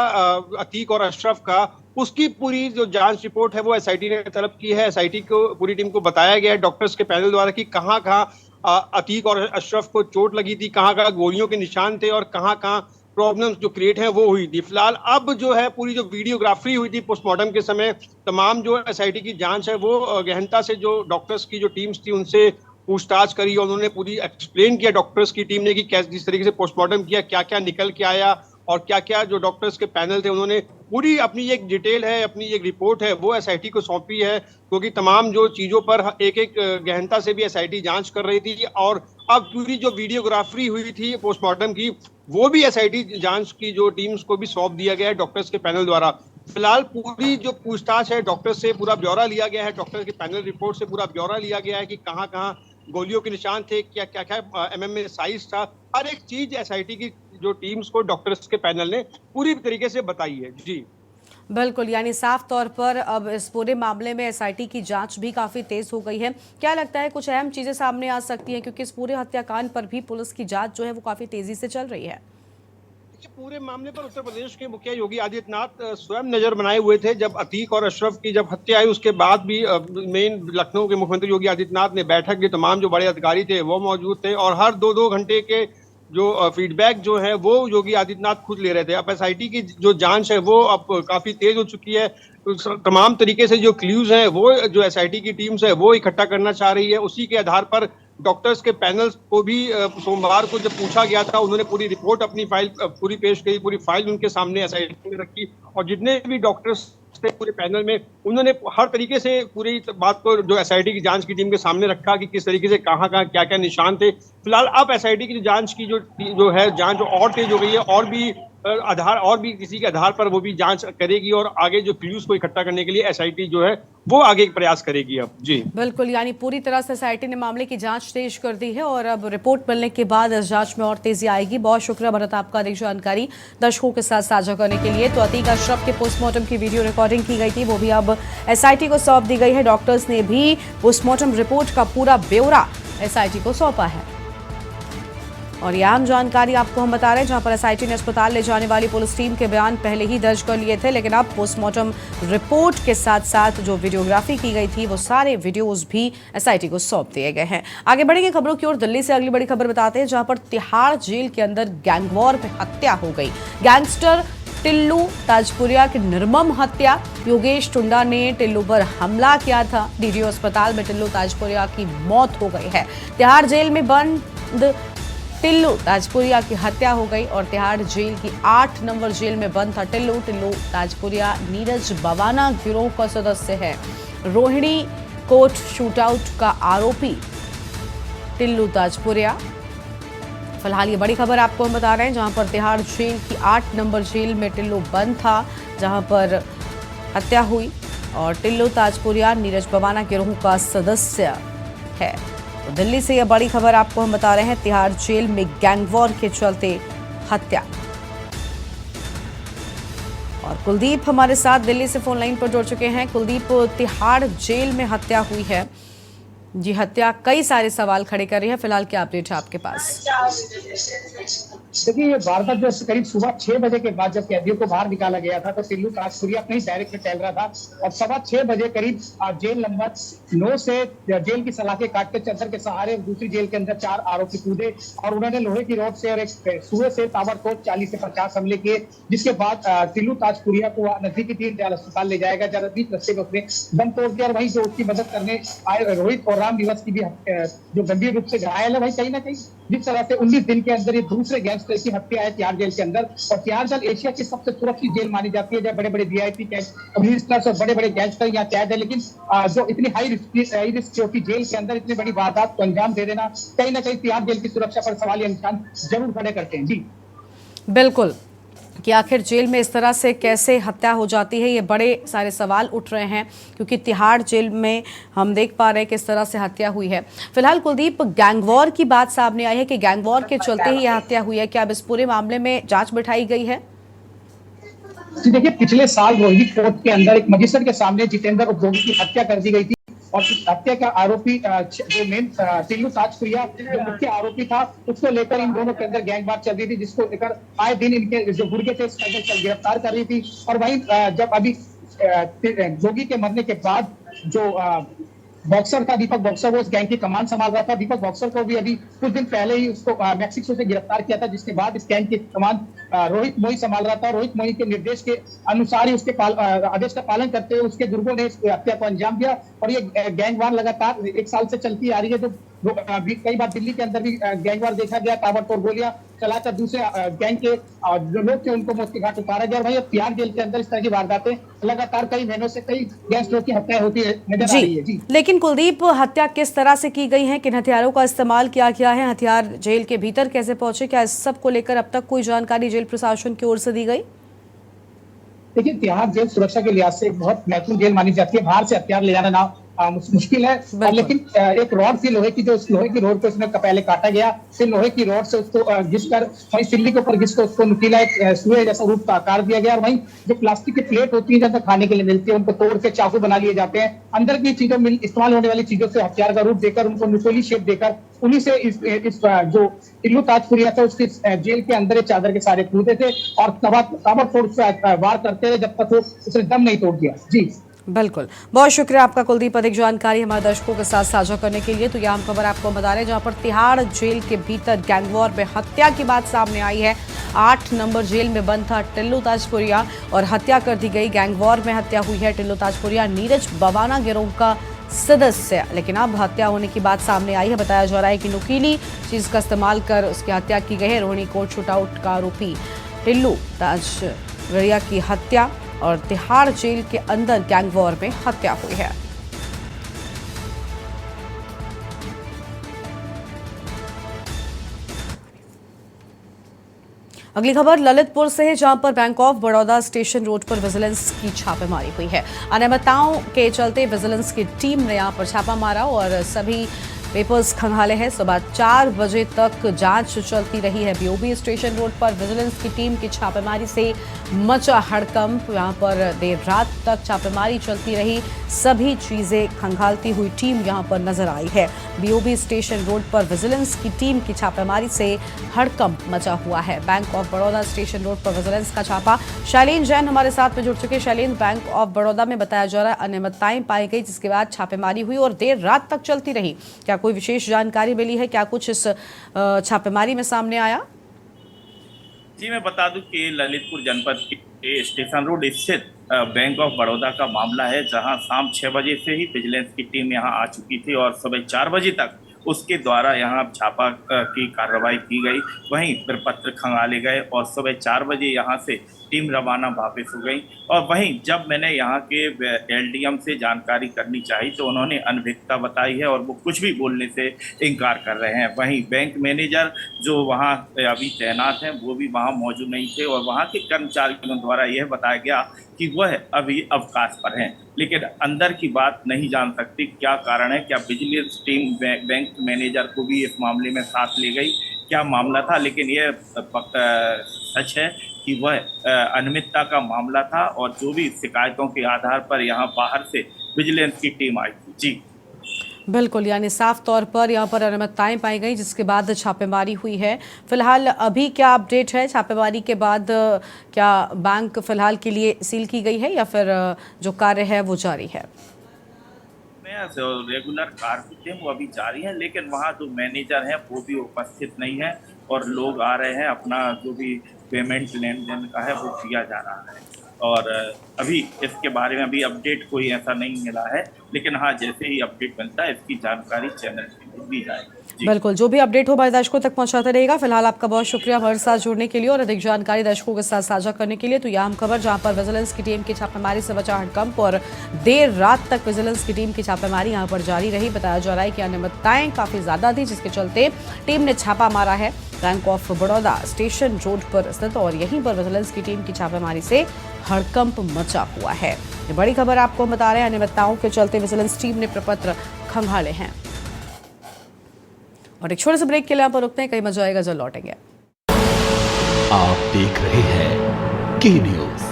अतीक और अशरफ का, उसकी पूरी जो जांच रिपोर्ट है वो एसआईटी ने तलब की है। एसआईटी को पूरी टीम को बताया गया है डॉक्टर्स के पैनल द्वारा कि कहाँ कहाँ अतीक और अशरफ को चोट लगी थी, कहाँ कहाँ गोलियों के निशान थे और कहाँ कहाँ प्रॉब्लम्स जो क्रिएट हैं वो हुई थी। फिलहाल अब जो है पूरी जो वीडियोग्राफी हुई थी पोस्टमार्टम के समय, तमाम जो एसआईटी की जांच है वो गहनता से जो डॉक्टर्स की जो टीम्स थी उनसे पूछताछ करी और उन्होंने पूरी एक्सप्लेन किया डॉक्टर्स की टीम ने कि कैसे जिस तरीके से पोस्टमार्टम किया, क्या क्या निकल के आया और क्या क्या जो डॉक्टर्स के पैनल थे उन्होंने पूरी अपनी एक डिटेल है, अपनी एक रिपोर्ट है वो एसआईटी को सौंपी है, क्योंकि तमाम जो चीज़ों पर एक एक गहनता से भी एसआईटी जांच कर रही थी। और अब पूरी जो वीडियोग्राफी हुई थी पोस्टमार्टम की वो भी एसआईटी जांच की जो टीम्स को भी सौंप दिया गया है डॉक्टर्स के पैनल द्वारा। फिलहाल पूरी जो पूछताछ है डॉक्टर्स से पूरा ब्यौरा लिया गया है, डॉक्टर के पैनल रिपोर्ट से पूरा ब्यौरा लिया गया है कि कहाँ कहाँ गोलियों के निशान थे, क्या क्या क्या एमएम में साइज था, हर एक चीज एसआईटी की जो टीम्स को डॉक्टर्स के पैनल ने पूरी तरीके से बताई है। जी बिल्कुल, यानी साफ तौर पर अब इस पूरे मामले में एसआईटी की जांच भी काफी तेज हो गई है। क्या लगता है कुछ अहम चीजें सामने आ सकती हैं, क्योंकि इस पूरे हत्याकांड पर भी पुलिस की जांच जो है वो काफी तेजी से चल रही है। पूरे मामले पर उत्तर प्रदेश के मुखिया योगी आदित्यनाथ स्वयं नजर बनाए हुए थे। जब अतीक और अशरफ की जब हत्या आई उसके बाद भी मेन लखनऊ के मुख्यमंत्री योगी आदित्यनाथ ने बैठक की, तमाम जो बड़े अधिकारी थे वो मौजूद थे और हर 2-2 घंटे के जो फीडबैक जो है वो योगी आदित्यनाथ खुद ले रहे थे। अब एसआईटी की जो जांच है वो अब काफी तेज हो चुकी है। तमाम तरीके से जो क्लूज हैं वो जो एसआईटी की टीम्स है वो इकट्ठा करना चाह रही है। उसी के आधार पर डॉक्टर्स के पैनल को भी सोमवार को जब पूछा गया था उन्होंने पूरी रिपोर्ट अपनी फाइल पूरी पेश की, पूरी फाइल उनके सामने एसआईटी में रखी और जितने भी डॉक्टर्स थे पूरे पैनल में उन्होंने हर तरीके से पूरी बात को जो एसआईटी की जांच की टीम के सामने रखा कि किस तरीके से कहाँ कहाँ क्या क्या निशान थे। फिलहाल अब एसआईटी की जांच की जो है जांच और तेज हो गई है और भी आधार और भी किसी के आधार पर वो भी जांच करेगी और आगे जो क्लूज को इकट्ठा करने के लिए एसआईटी जो है वो आगे प्रयास करेगी। अब जी बिल्कुल, यानी पूरी तरह से एसआईटी ने मामले की जांच तेज कर दी है और अब रिपोर्ट मिलने के बाद इस जांच में और तेजी आएगी। बहुत शुक्रिया भरत आपका अधिक जानकारी दर्शकों के साथ साझा करने के लिए। तो अतीक अशरफ के पोस्टमार्टम की वीडियो रिकॉर्डिंग की गई थी वो भी अब एसआईटी को सौंप दी गई है। डॉक्टर्स ने भी पोस्टमार्टम रिपोर्ट का पूरा ब्यौरा एसआईटी को सौंपा है और यह आम जानकारी आपको हम बता रहे हैं, जहां पर एसआईटी ने अस्पताल ले जाने वाली पुलिस टीम के बयान पहले ही दर्ज कर लिए थे, लेकिन अब पोस्टमार्टम रिपोर्ट के साथ साथ जो वीडियोग्राफी की गई थी वो सारे वीडियोस भी एसआईटी को सौंप दिए गए हैं। आगे बढ़ेंगे खबरों की ओर। दिल्ली से अगली बड़ी खबर बताते हैं, जहां पर तिहाड़ जेल के अंदर गैंगवॉर में हत्या हो गई। गैंगस्टर टिल्लू ताजपुरिया की निर्मम हत्या। योगेश टुंडा ने टिल्लू पर हमला किया था। डीडीओ अस्पताल में टिल्लू ताजपुरिया की मौत हो गई है। तिहाड़ जेल में बंद टिल्लू ताजपुरिया की हत्या हो गई और तिहाड़ जेल की 8 नंबर जेल में बंद था टिल्लू ताजपुरिया नीरज बवाना गिरोह का सदस्य है। रोहिणी कोर्ट शूटआउट का आरोपी टिल्लू ताजपुरिया। फिलहाल ये बड़ी खबर आपको हम बता रहे हैं, जहां पर तिहाड़ जेल की 8 नंबर जेल में टिल्लू बंद था, जहां पर हत्या हुई और टिल्लू ताजपुरिया नीरज बवाना गिरोह का सदस्य है। तो दिल्ली से यह बड़ी खबर आपको हम बता रहे हैं, तिहाड़ जेल में गैंगवॉर के चलते हत्या। और कुलदीप हमारे साथ दिल्ली से फोन लाइन पर जुड़ चुके हैं। कुलदीप, तिहाड़ जेल में हत्या हुई है, जी हत्या कई सारे सवाल खड़े कर रही है, फिलहाल क्या अपडेट है आपके पास? देखिए, ये वारदात जो करीब सुबह 6 बजे के बाद जब कैदियों को बाहर निकाला गया था तो टिल्लू ताजपुरिया अपने डायरेक्ट में टहल रहा था और 6:15 बजे करीब जेल नंबर 9 से जेल की सलाखें काट के चादर के सहारे दूसरी जेल के अंदर 4 आरोपी कूदे और उन्होंने लोहे की रॉड से और एक सुए से ताबड़तोड़ 40 से 50 हमले किए, जिसके बाद टिल्लू ताजपुरिया को नजदीकी दीनदयाल अस्पताल ले जाएगा। जरा बीच रस्ते में उसने दम तोड़ दिया और वहीं जो उसकी मदद करने आए रोहित और राम निवास की भी जो गंभीर रूप से घायल है, भाई कहीं ना कहीं जिस तरह से 19 दिन के अंदर ये दूसरे गैंगस्टर की हत्या है तिहाड़ जेल के अंदर। और तिहाड़ जेल एशिया की सबसे सुरक्षित जेल मानी जाती है, जहाँ बड़े बड़े वीआईपी गैंगस्टर्स और बड़े बड़े गैंगस्टर यहाँ कैद है। लेकिन जो इतनी हाई रिस्क क्योंकि जेल के अंदर इतनी बड़ी वारदात को अंजाम दे देना कहीं ना कहीं तिहाड़ जेल की सुरक्षा पर सवालिया निशान जरूर खड़े करते हैं। जी बिल्कुल, कि आखिर जेल में इस तरह से कैसे हत्या हो जाती है, ये बड़े सारे सवाल उठ रहे हैं क्योंकि तिहाड़ जेल में हम देख पा रहे हैं किस तरह से हत्या हुई है। फिलहाल कुलदीप, गैंगवॉर की बात सामने आई है कि गैंगवॉर के चलते ही यह हत्या हुई है, क्या अब इस पूरे मामले में जांच बिठाई गई है? जी देखिए, पिछले साल रोहित कोर्ट के अंदर एक मजिस्ट्रेट के सामने जितेंद्र उद्योगी की हत्या कर दी गई थी और इस हत्या का आरोपी जो मेन टिल्लू ताजपुरिया जो मुख्य आरोपी था, उसको लेकर इन दोनों के अंदर गैंगवार चल रही थी, जिसको लेकर आए दिन इनके जो गुर्गे थे गिरफ्तार कर रही थी। और वहीं जब अभी जोगी के मरने के बाद जो बॉक्सर था दीपक बॉक्सर, वो उस गैंग की कमान संभाल रहा था। दीपक बॉक्सर को भी अभी कुछ दिन पहले ही उसको मैक्सिको से गिरफ्तार किया था, जिसके बाद इस गैंग की कमान रोहित मोई संभाल रहा था। रोहित मोई के निर्देश के अनुसार ही उसके आदेश का पालन करते हुए उसके गुर्गों ने इस हत्या को अंजाम दिया और ये गैंगवार लगातार 1 साल से चलती आ रही है। जो कई बार दिल्ली के अंदर भी गैंगवार देखा गया, ताबड़तोड़ गोलियां चलाकर दूसरे गैंग के जो लोग थे उनको मौत के घाट उतारा गया। और वहीं तिहाड़ जेल के अंदर इस तरह की वारदातें लगातार कई महीनों से कई गैंगस्टरों की हत्या होती है नजर आ रही है। जी लेकिन कुलदीप, हत्या किस तरह से की गई है, किन हथियारों का इस्तेमाल किया गया है, हथियार जेल के भीतर कैसे पहुंचे, क्या इस सब को लेकर अब तक कोई जानकारी जेल प्रशासन की ओर से दी गई? देखिए, तिहाड़ जेल सुरक्षा के लिहाज से एक बहुत महत्वपूर्ण जेल मानी जाती है। बाहर से हथियार ले जाना ना मुश्किल है, लेकिन एक रॉड थी लोहे की, जो उस लोहे की रॉड को उसने पहले काटा गया, फिर लोहे की रॉड से उसको घिसकर वहीं सिल्ली के ऊपर घिसकर उसको नुकीला एक सुए जैसा रूप का आकार दिया गया। और वहीं जो प्लास्टिक की प्लेट होती है जब खाने के लिए मिलती है, उनको तोड़ के चाकू बना लिए जाते हैं। अंदर की चीजों में इस्तेमाल होने वाली चीजों से हथियार का रूप देकर उनको नुकीली शेप देकर उन्हीं से इस जो टिल्लू ताजपुरिया था उसके जेल के अंदर चादर के सारे कूदे थे और ताबड़तोड़ वार करते रहे जब तक वो उसने दम नहीं तोड़ दिया। जी बिल्कुल, बहुत शुक्रिया आपका कुलदीप, अधिक जानकारी हमारे दर्शकों के साथ साझा करने के लिए। तो यह हम खबर आपको बता रहे हैं जहां पर तिहाड़ जेल के भीतर गैंगवॉर में हत्या की बात सामने आई है। 8 नंबर जेल में बंद था टिल्लू ताजपुरिया और हत्या कर दी गई। गैंगवॉर में हत्या हुई है। टिल्लू ताजपुरिया नीरज बवाना गिरोह का सदस्य, लेकिन अब हत्या होने की बात सामने आई है। बताया जा रहा है कि नुकीली चीज का इस्तेमाल कर उसकी हत्या की गई है। रोहिणी कोर्ट शूटआउट का आरोपी टिल्लू ताजपुरिया की हत्या और तिहाड़ जेल के अंदर गैंगवॉर में हत्या हुई है। अगली खबर ललितपुर से है, जहां पर bank of Baroda station road पर विजिलेंस की छापेमारी हुई है। अनियमितताओं के चलते विजिलेंस की टीम ने यहां पर छापा मारा और सभी पेपर्स खंगाले हैं। सुबह 4 बजे तक जांच चलती रही है। बीओबी स्टेशन रोड पर विजिलेंस की टीम की छापेमारी से मचा हड़कंप। यहां पर देर रात तक छापेमारी चलती रही। सभी चीजें खंगालती हुई टीम यहां पर नजर आई है। बीओबी स्टेशन रोड पर विजिलेंस की टीम की छापेमारी से हड़कंप मचा हुआ है। Bank of Baroda station road पर विजिलेंस का छापा। शैलेन जैन हमारे साथ में जुड़ चुके। शैलेन, बैंक ऑफ बड़ौदा में बताया जा रहा है अनियमितताएं पाई गई, जिसके बाद छापेमारी हुई और देर रात तक चलती रही। क्या कोई विशेष जानकारी मिली है? क्या कुछ इस छापेमारी में सामने आया? जी, मैं बता दूं कि ललितपुर जनपद के स्टेशन रोड स्थित बैंक ऑफ बड़ौदा का मामला है, जहां शाम 6 बजे से ही विजिलेंस की टीम यहां आ चुकी थी और सुबह 4 बजे तक उसके द्वारा यहां छापा की कार्रवाई की गई। वहीं प्रपत्र खंगाले गए और सुबह 4 बजे यहां से टीम रवाना वापस हो गई। और वहीं जब मैंने यहाँ के एलडीएम से जानकारी करनी चाहिए तो उन्होंने अनभिज्ञता बताई है और वो कुछ भी बोलने से इनकार कर रहे हैं। वहीं बैंक मैनेजर जो वहाँ अभी तैनात हैं वो भी वहाँ मौजूद नहीं थे और वहाँ के कर्मचारियों द्वारा यह बताया गया कि वह अभी अवकाश पर हैं, लेकिन अंदर की बात नहीं जान सकती क्या कारण है। क्या विजिलेंस टीम बैंक मैनेजर को भी इस मामले में साथ ले गई, क्या मामला था? लेकिन यह सच है कि वह अनियमितता का मामला था और जो भी शिकायतों के आधार पर यहाँ बाहर से विजिलेंस की टीम आई थी। जी बिल्कुल, यानी साफ तौर पर यहाँ पर अनियमितताएं पाई गई जिसके बाद छापेमारी हुई है। फिलहाल अभी क्या अपडेट है? छापेमारी के बाद क्या बैंक फिलहाल के लिए सील की गई है या फिर जो कार्य है वो जारी है? जो रेगुलर कार्य थे वो अभी जारी है, लेकिन वहाँ जो मैनेजर हैं वो भी उपस्थित नहीं है और लोग आ रहे हैं, अपना जो भी पेमेंट लेन देन का है वो किया जा रहा है। और अभी इसके बारे में अभी अपडेट कोई ऐसा नहीं मिला है, लेकिन हाँ जैसे ही अपडेट मिलता है इसकी जानकारी चैनल पे दी जाएगी। बिल्कुल, जो भी अपडेट हो हमारे दर्शकों तक पहुंचाते रहेगा। फिलहाल आपका बहुत शुक्रिया हमारे साथ जुड़ने के लिए और अधिक जानकारी दर्शकों के साथ साझा करने के लिए। तो यह अहम खबर जहां पर विजिलेंस की टीम की छापेमारी से बचा हड़कंप और देर रात तक विजिलेंस की टीम की छापेमारी यहां पर जारी रही। बताया जा रहा है कि अनियमितताएं काफी ज्यादा थी जिसके चलते टीम ने छापा मारा है bank of Baroda station road पर स्थित और यहीं पर विजिलेंस की टीम की छापेमारी से हड़कंप मचा हुआ है। ये बड़ी खबर आपको बता रहे हैं, अनियमितताओं के चलते विजिलेंस टीम ने प्रपत्र खंगाले हैं। और एक छोटे से ब्रेक के लिए यहाँ पर रुकते हैं, कहीं मजा आएगा जब लौटेंगे। आप देख रहे हैं के न्यूज़,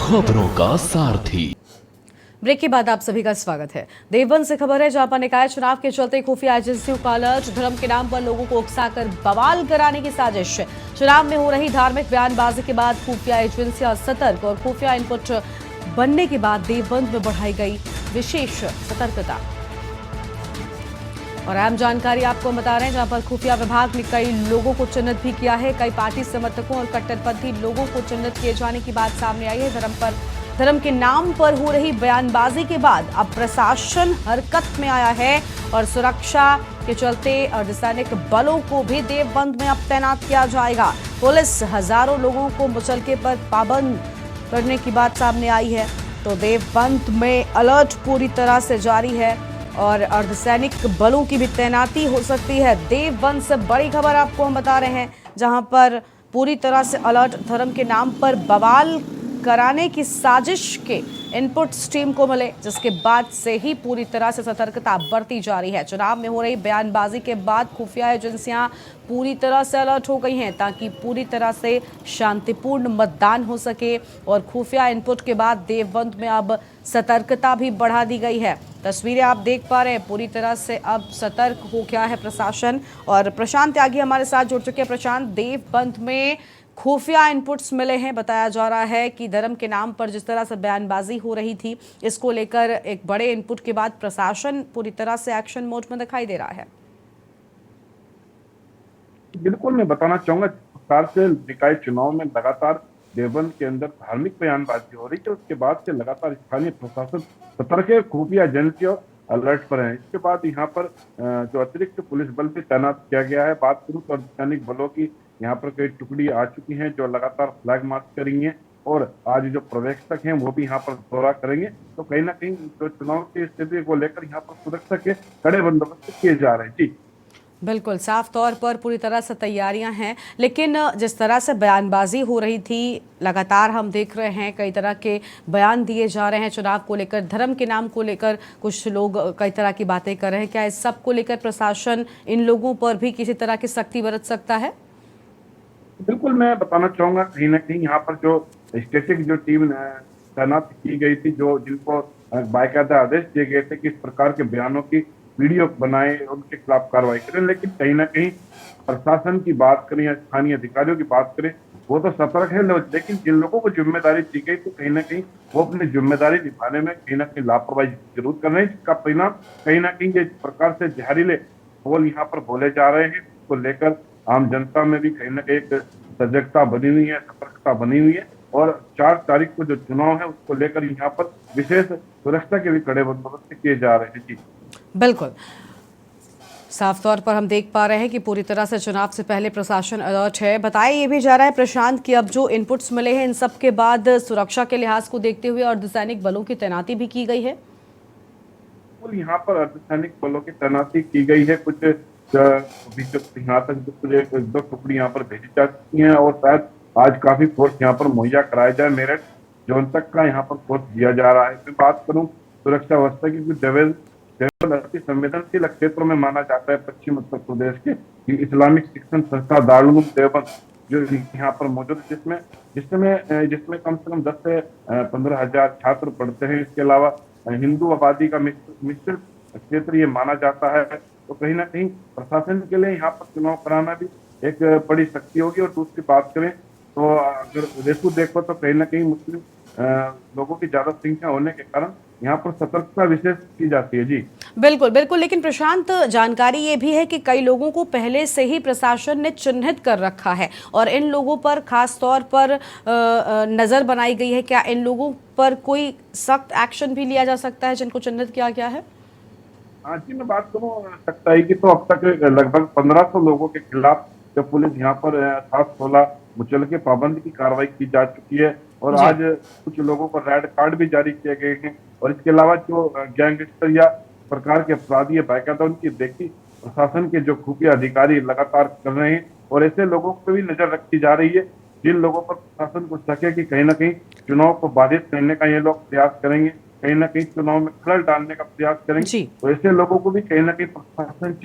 खबरों का सारथी। ब्रेक के बाद आप सभी का स्वागत है। देवबंद से खबर है जहां पर निकाय चुनाव के चलते खुफिया एजेंसियों का अलर्ट, धर्म के नाम पर लोगों को उकसाकर बवाल कराने की साजिश। चुनाव में हो रही धार्मिक बयानबाजी के बाद खुफिया एजेंसियां सतर्क और खुफिया इनपुट बनने के बाद देवबंद में बढ़ाई गई विशेष सतर्कता। और अहम जानकारी आपको बता रहे हैं जहां पर खुफिया विभाग ने कई लोगों को चिन्हित भी किया है। कई पार्टी समर्थकों और कट्टरपंथी लोगों को चिन्हित किए जाने की बात सामने आई है। धर्म के नाम पर हो रही बयानबाजी के बाद अब प्रशासन हरकत में आया है और सुरक्षा के चलते अर्धसैनिक बलों को भी देवबंद में अब तैनात किया जाएगा। पुलिस हजारों लोगों को मुचलके पर पाबंद करने की बात सामने आई है। तो देवबंद में अलर्ट पूरी तरह से जारी है और अर्धसैनिक बलों की भी तैनाती हो सकती है। देवबंद से बड़ी खबर आपको हम बता रहे हैं जहां पर पूरी तरह से अलर्ट, धर्म के नाम पर बवाल कराने की साजिश के इनपुट्स टीम को मिले जिसके बाद से ही पूरी तरह से सतर्कता बरती जा रही है। चुनाव में हो रही बयानबाजी के बाद खुफिया एजेंसियां पूरी तरह से अलर्ट हो गई हैं ताकि पूरी तरह से शांतिपूर्ण मतदान हो सके और खुफिया इनपुट के बाद देवबंद में अब सतर्कता भी बढ़ा दी गई है। तस्वीरें आप देख पा रहे हैं, पूरी तरह से अब सतर्क हो गया है प्रशासन। और प्रशांत त्यागी हमारे साथ जुड़ चुके हैं। प्रशांत, देवबंद में खुफिया इनपुट्स मिले हैं, बताया जा रहा है कि धर्म के नाम पर जिस तरह से बयानबाजी हो रही थी इसको लेकर एक बड़े इनपुट के बाद प्रशासन पूरी तरह से एक्शन मोड में दिखाई दे रहा है। बिल्कुल, मैं बताना चाहूंगा सरकार से निकाय चुनाव में लगातार देवबंद के अंदर धार्मिक बयानबाजी हो रही है। उसके बाद से लगातार स्थानीय प्रशासन सतर्क है, खुफिया एजेंसियों अलर्ट पर है। इसके बाद यहाँ पर जो अतिरिक्त पुलिस बल भी तैनात किया गया है। बात करूं तो अर्धसैनिक बलों की यहाँ पर कई टुकड़ी आ चुकी हैं जो लगातार फ्लैग मार्च करेंगे और आज जो पर्यवेक्षक हैं वो भी यहाँ पर दौरा करेंगे। तो कहीं ना कहीं जो चुनाव की स्थिति को लेकर यहाँ पर सुरक्षा के कड़े बंदोबस्त किए जा रहे हैं। जी बिल्कुल, साफ तौर पर पूरी तरह से तैयारियां हैं, लेकिन जिस तरह से बयानबाजी हो रही थी लगातार हम देख रहे हैं कई तरह के बयान दिए जा रहे हैं चुनाव को लेकर, धर्म के नाम को लेकर कुछ लोग कई तरह की बातें कर रहे हैं। क्या इस सब को लेकर प्रशासन इन लोगों पर भी किसी तरह की सख्ती बरत सकता है? बिल्कुल, मैं बताना चाहूंगा कहीं ना कहीं यहाँ पर जो स्टैटिक जो टीम तैनात की गई थी, जो जिनको बाकायदा आदेश दिए गए थे कि इस प्रकार के बयानों की वीडियो बनाए, उनके खिलाफ कार्रवाई करें, लेकिन कहीं ना कहीं प्रशासन की बात करें या स्थानीय अधिकारियों की बात करें वो तो सतर्क है, लेकिन जिन लोगों को जिम्मेदारी दी गई तो कहीं ना कहीं वो अपनी जिम्मेदारी निभाने में कहीं ना कहीं लापरवाही जरूर कर रहे हैं, जिसका परिणाम कहीं ना कहीं जिस प्रकार से जहरीले बोल यहाँ पर बोले जा रहे हैं उसको लेकर आम जनता में भी कहीं ना कहीं एक सजगता बनी हुई है, सतर्कता बनी हुई है। और 4 तारीख को जो चुनाव है उसको लेकर यहाँ पर विशेष सुरक्षा के भी कड़े बंदोबस्त किए जा रहे हैं। जी बिल्कुल, साफ तौर पर हम देख पा रहे हैं कि पूरी तरह से चुनाव से पहले प्रशासन अलर्ट है। बताया ये भी जा रहा है प्रशांत कि अब जो इनपुट्स मिले हैं इन सब के बाद सुरक्षा के लिहाज को देखते हुए अर्धसैनिक बलों की तैनाती भी की गई है। यहाँ पर अर्धसैनिक बलों की तैनाती की गई है। कुछ यहाँ तक कुछ 1-2 टुकड़ी यहाँ पर भेजी जा चुकी है और शायद आज काफी फोर्स यहाँ पर मुहैया कराया जाए। मेरठ जोन तक का यहाँ पर फोर्स दिया जा रहा है। मैं बात करूँ सुरक्षा व्यवस्था की, कुछ अति संवेदनशील क्षेत्रों में माना जाता है पश्चिम उत्तर प्रदेश के इस्लामिक शिक्षण संस्था दारुल उलूम देवबंद जो यहाँ पर मौजूद है, जिसमें कम से कम 10 से 15 हजार छात्र पढ़ते हैं। इसके अलावा हिंदू आबादी का मिश्रित क्षेत्र ये माना जाता है। तो कहीं ना कहीं प्रशासन के लिए यहाँ पर चुनाव कराना भी एक बड़ी शक्ति होगी। और दूसरी बात करें तो अगर रेशू देखो तो कहीं ना कहीं मुस्लिम लोगों की ज्यादा संख्या होने के कारण यहाँ पर सतर्कता विशेष की जाती है। जी बिल्कुल बिल्कुल, लेकिन प्रशांत जानकारी ये भी है कि कई लोगों को पहले से ही प्रशासन ने चिन्हित कर रखा है और इन लोगों पर खास तौर पर नजर बनाई गई है। क्या इन लोगों पर कोई सख्त एक्शन भी लिया जा सकता है जिनको चिन्हित किया गया है? हाँ जी, मैं बात करूँ सख्ताई की तो अब तक लगभग 1500 लोगों के खिलाफ जब पुलिस यहाँ पर 7-16 मुचलके पाबंदी की कार्रवाई की जा चुकी है और आज कुछ लोगों को रेड कार्ड भी जारी किए गए हैं। और इसके अलावा जो गैंगस्टर या प्रकार के अपराधी है बाकायदा उनकी देखी प्रशासन के जो खुफिया अधिकारी लगातार कर रहे हैं और ऐसे लोगों पर भी नजर रखी जा रही है जिन लोगों पर प्रशासन को शक है कि कहीं ना कहीं चुनाव को बाधित करने का ये लोग प्रयास करेंगे, कहीं ना कहीं चुनाव में खलल डालने का प्रयास करेंगे। तो ऐसे लोगों को भी कहीं ना कहीं प्रशासन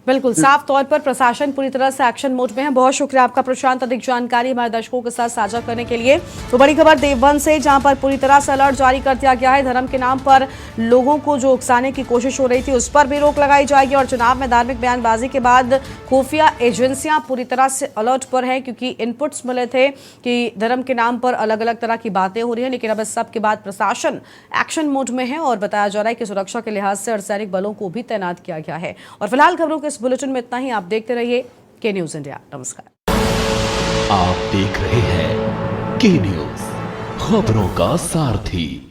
बिल्कुल साफ तौर पर प्रशासन पूरी तरह से एक्शन मोड में है। बहुत शुक्रिया आपका प्रशांत, अधिक जानकारी हमारे दर्शकों के साथ साझा करने के लिए। तो बड़ी खबर देवबंद से, जहां पर पूरी तरह से अलर्ट जारी कर दिया गया है। धर्म के नाम पर लोगों को जो उकसाने की कोशिश हो रही थी उस पर भी रोक लगाई जाएगी और चुनाव में धार्मिक बयानबाजी के बाद खुफिया एजेंसियां पूरी तरह से अलर्ट पर है क्योंकि इनपुट्स मिले थे कि धर्म के नाम पर अलग अलग तरह की बातें हो रही है। लेकिन अब इस सब के बाद प्रशासन एक्शन मोड में है और बताया जा रहा है कि सुरक्षा के लिहाज से अर्धसैनिक बलों को भी तैनात किया गया है। और फिलहाल खबरों के बुलेटिन में इतना ही। आप देखते रहिए के न्यूज इंडिया। नमस्कार। आप देख रहे हैं के न्यूज, खबरों का सारथी।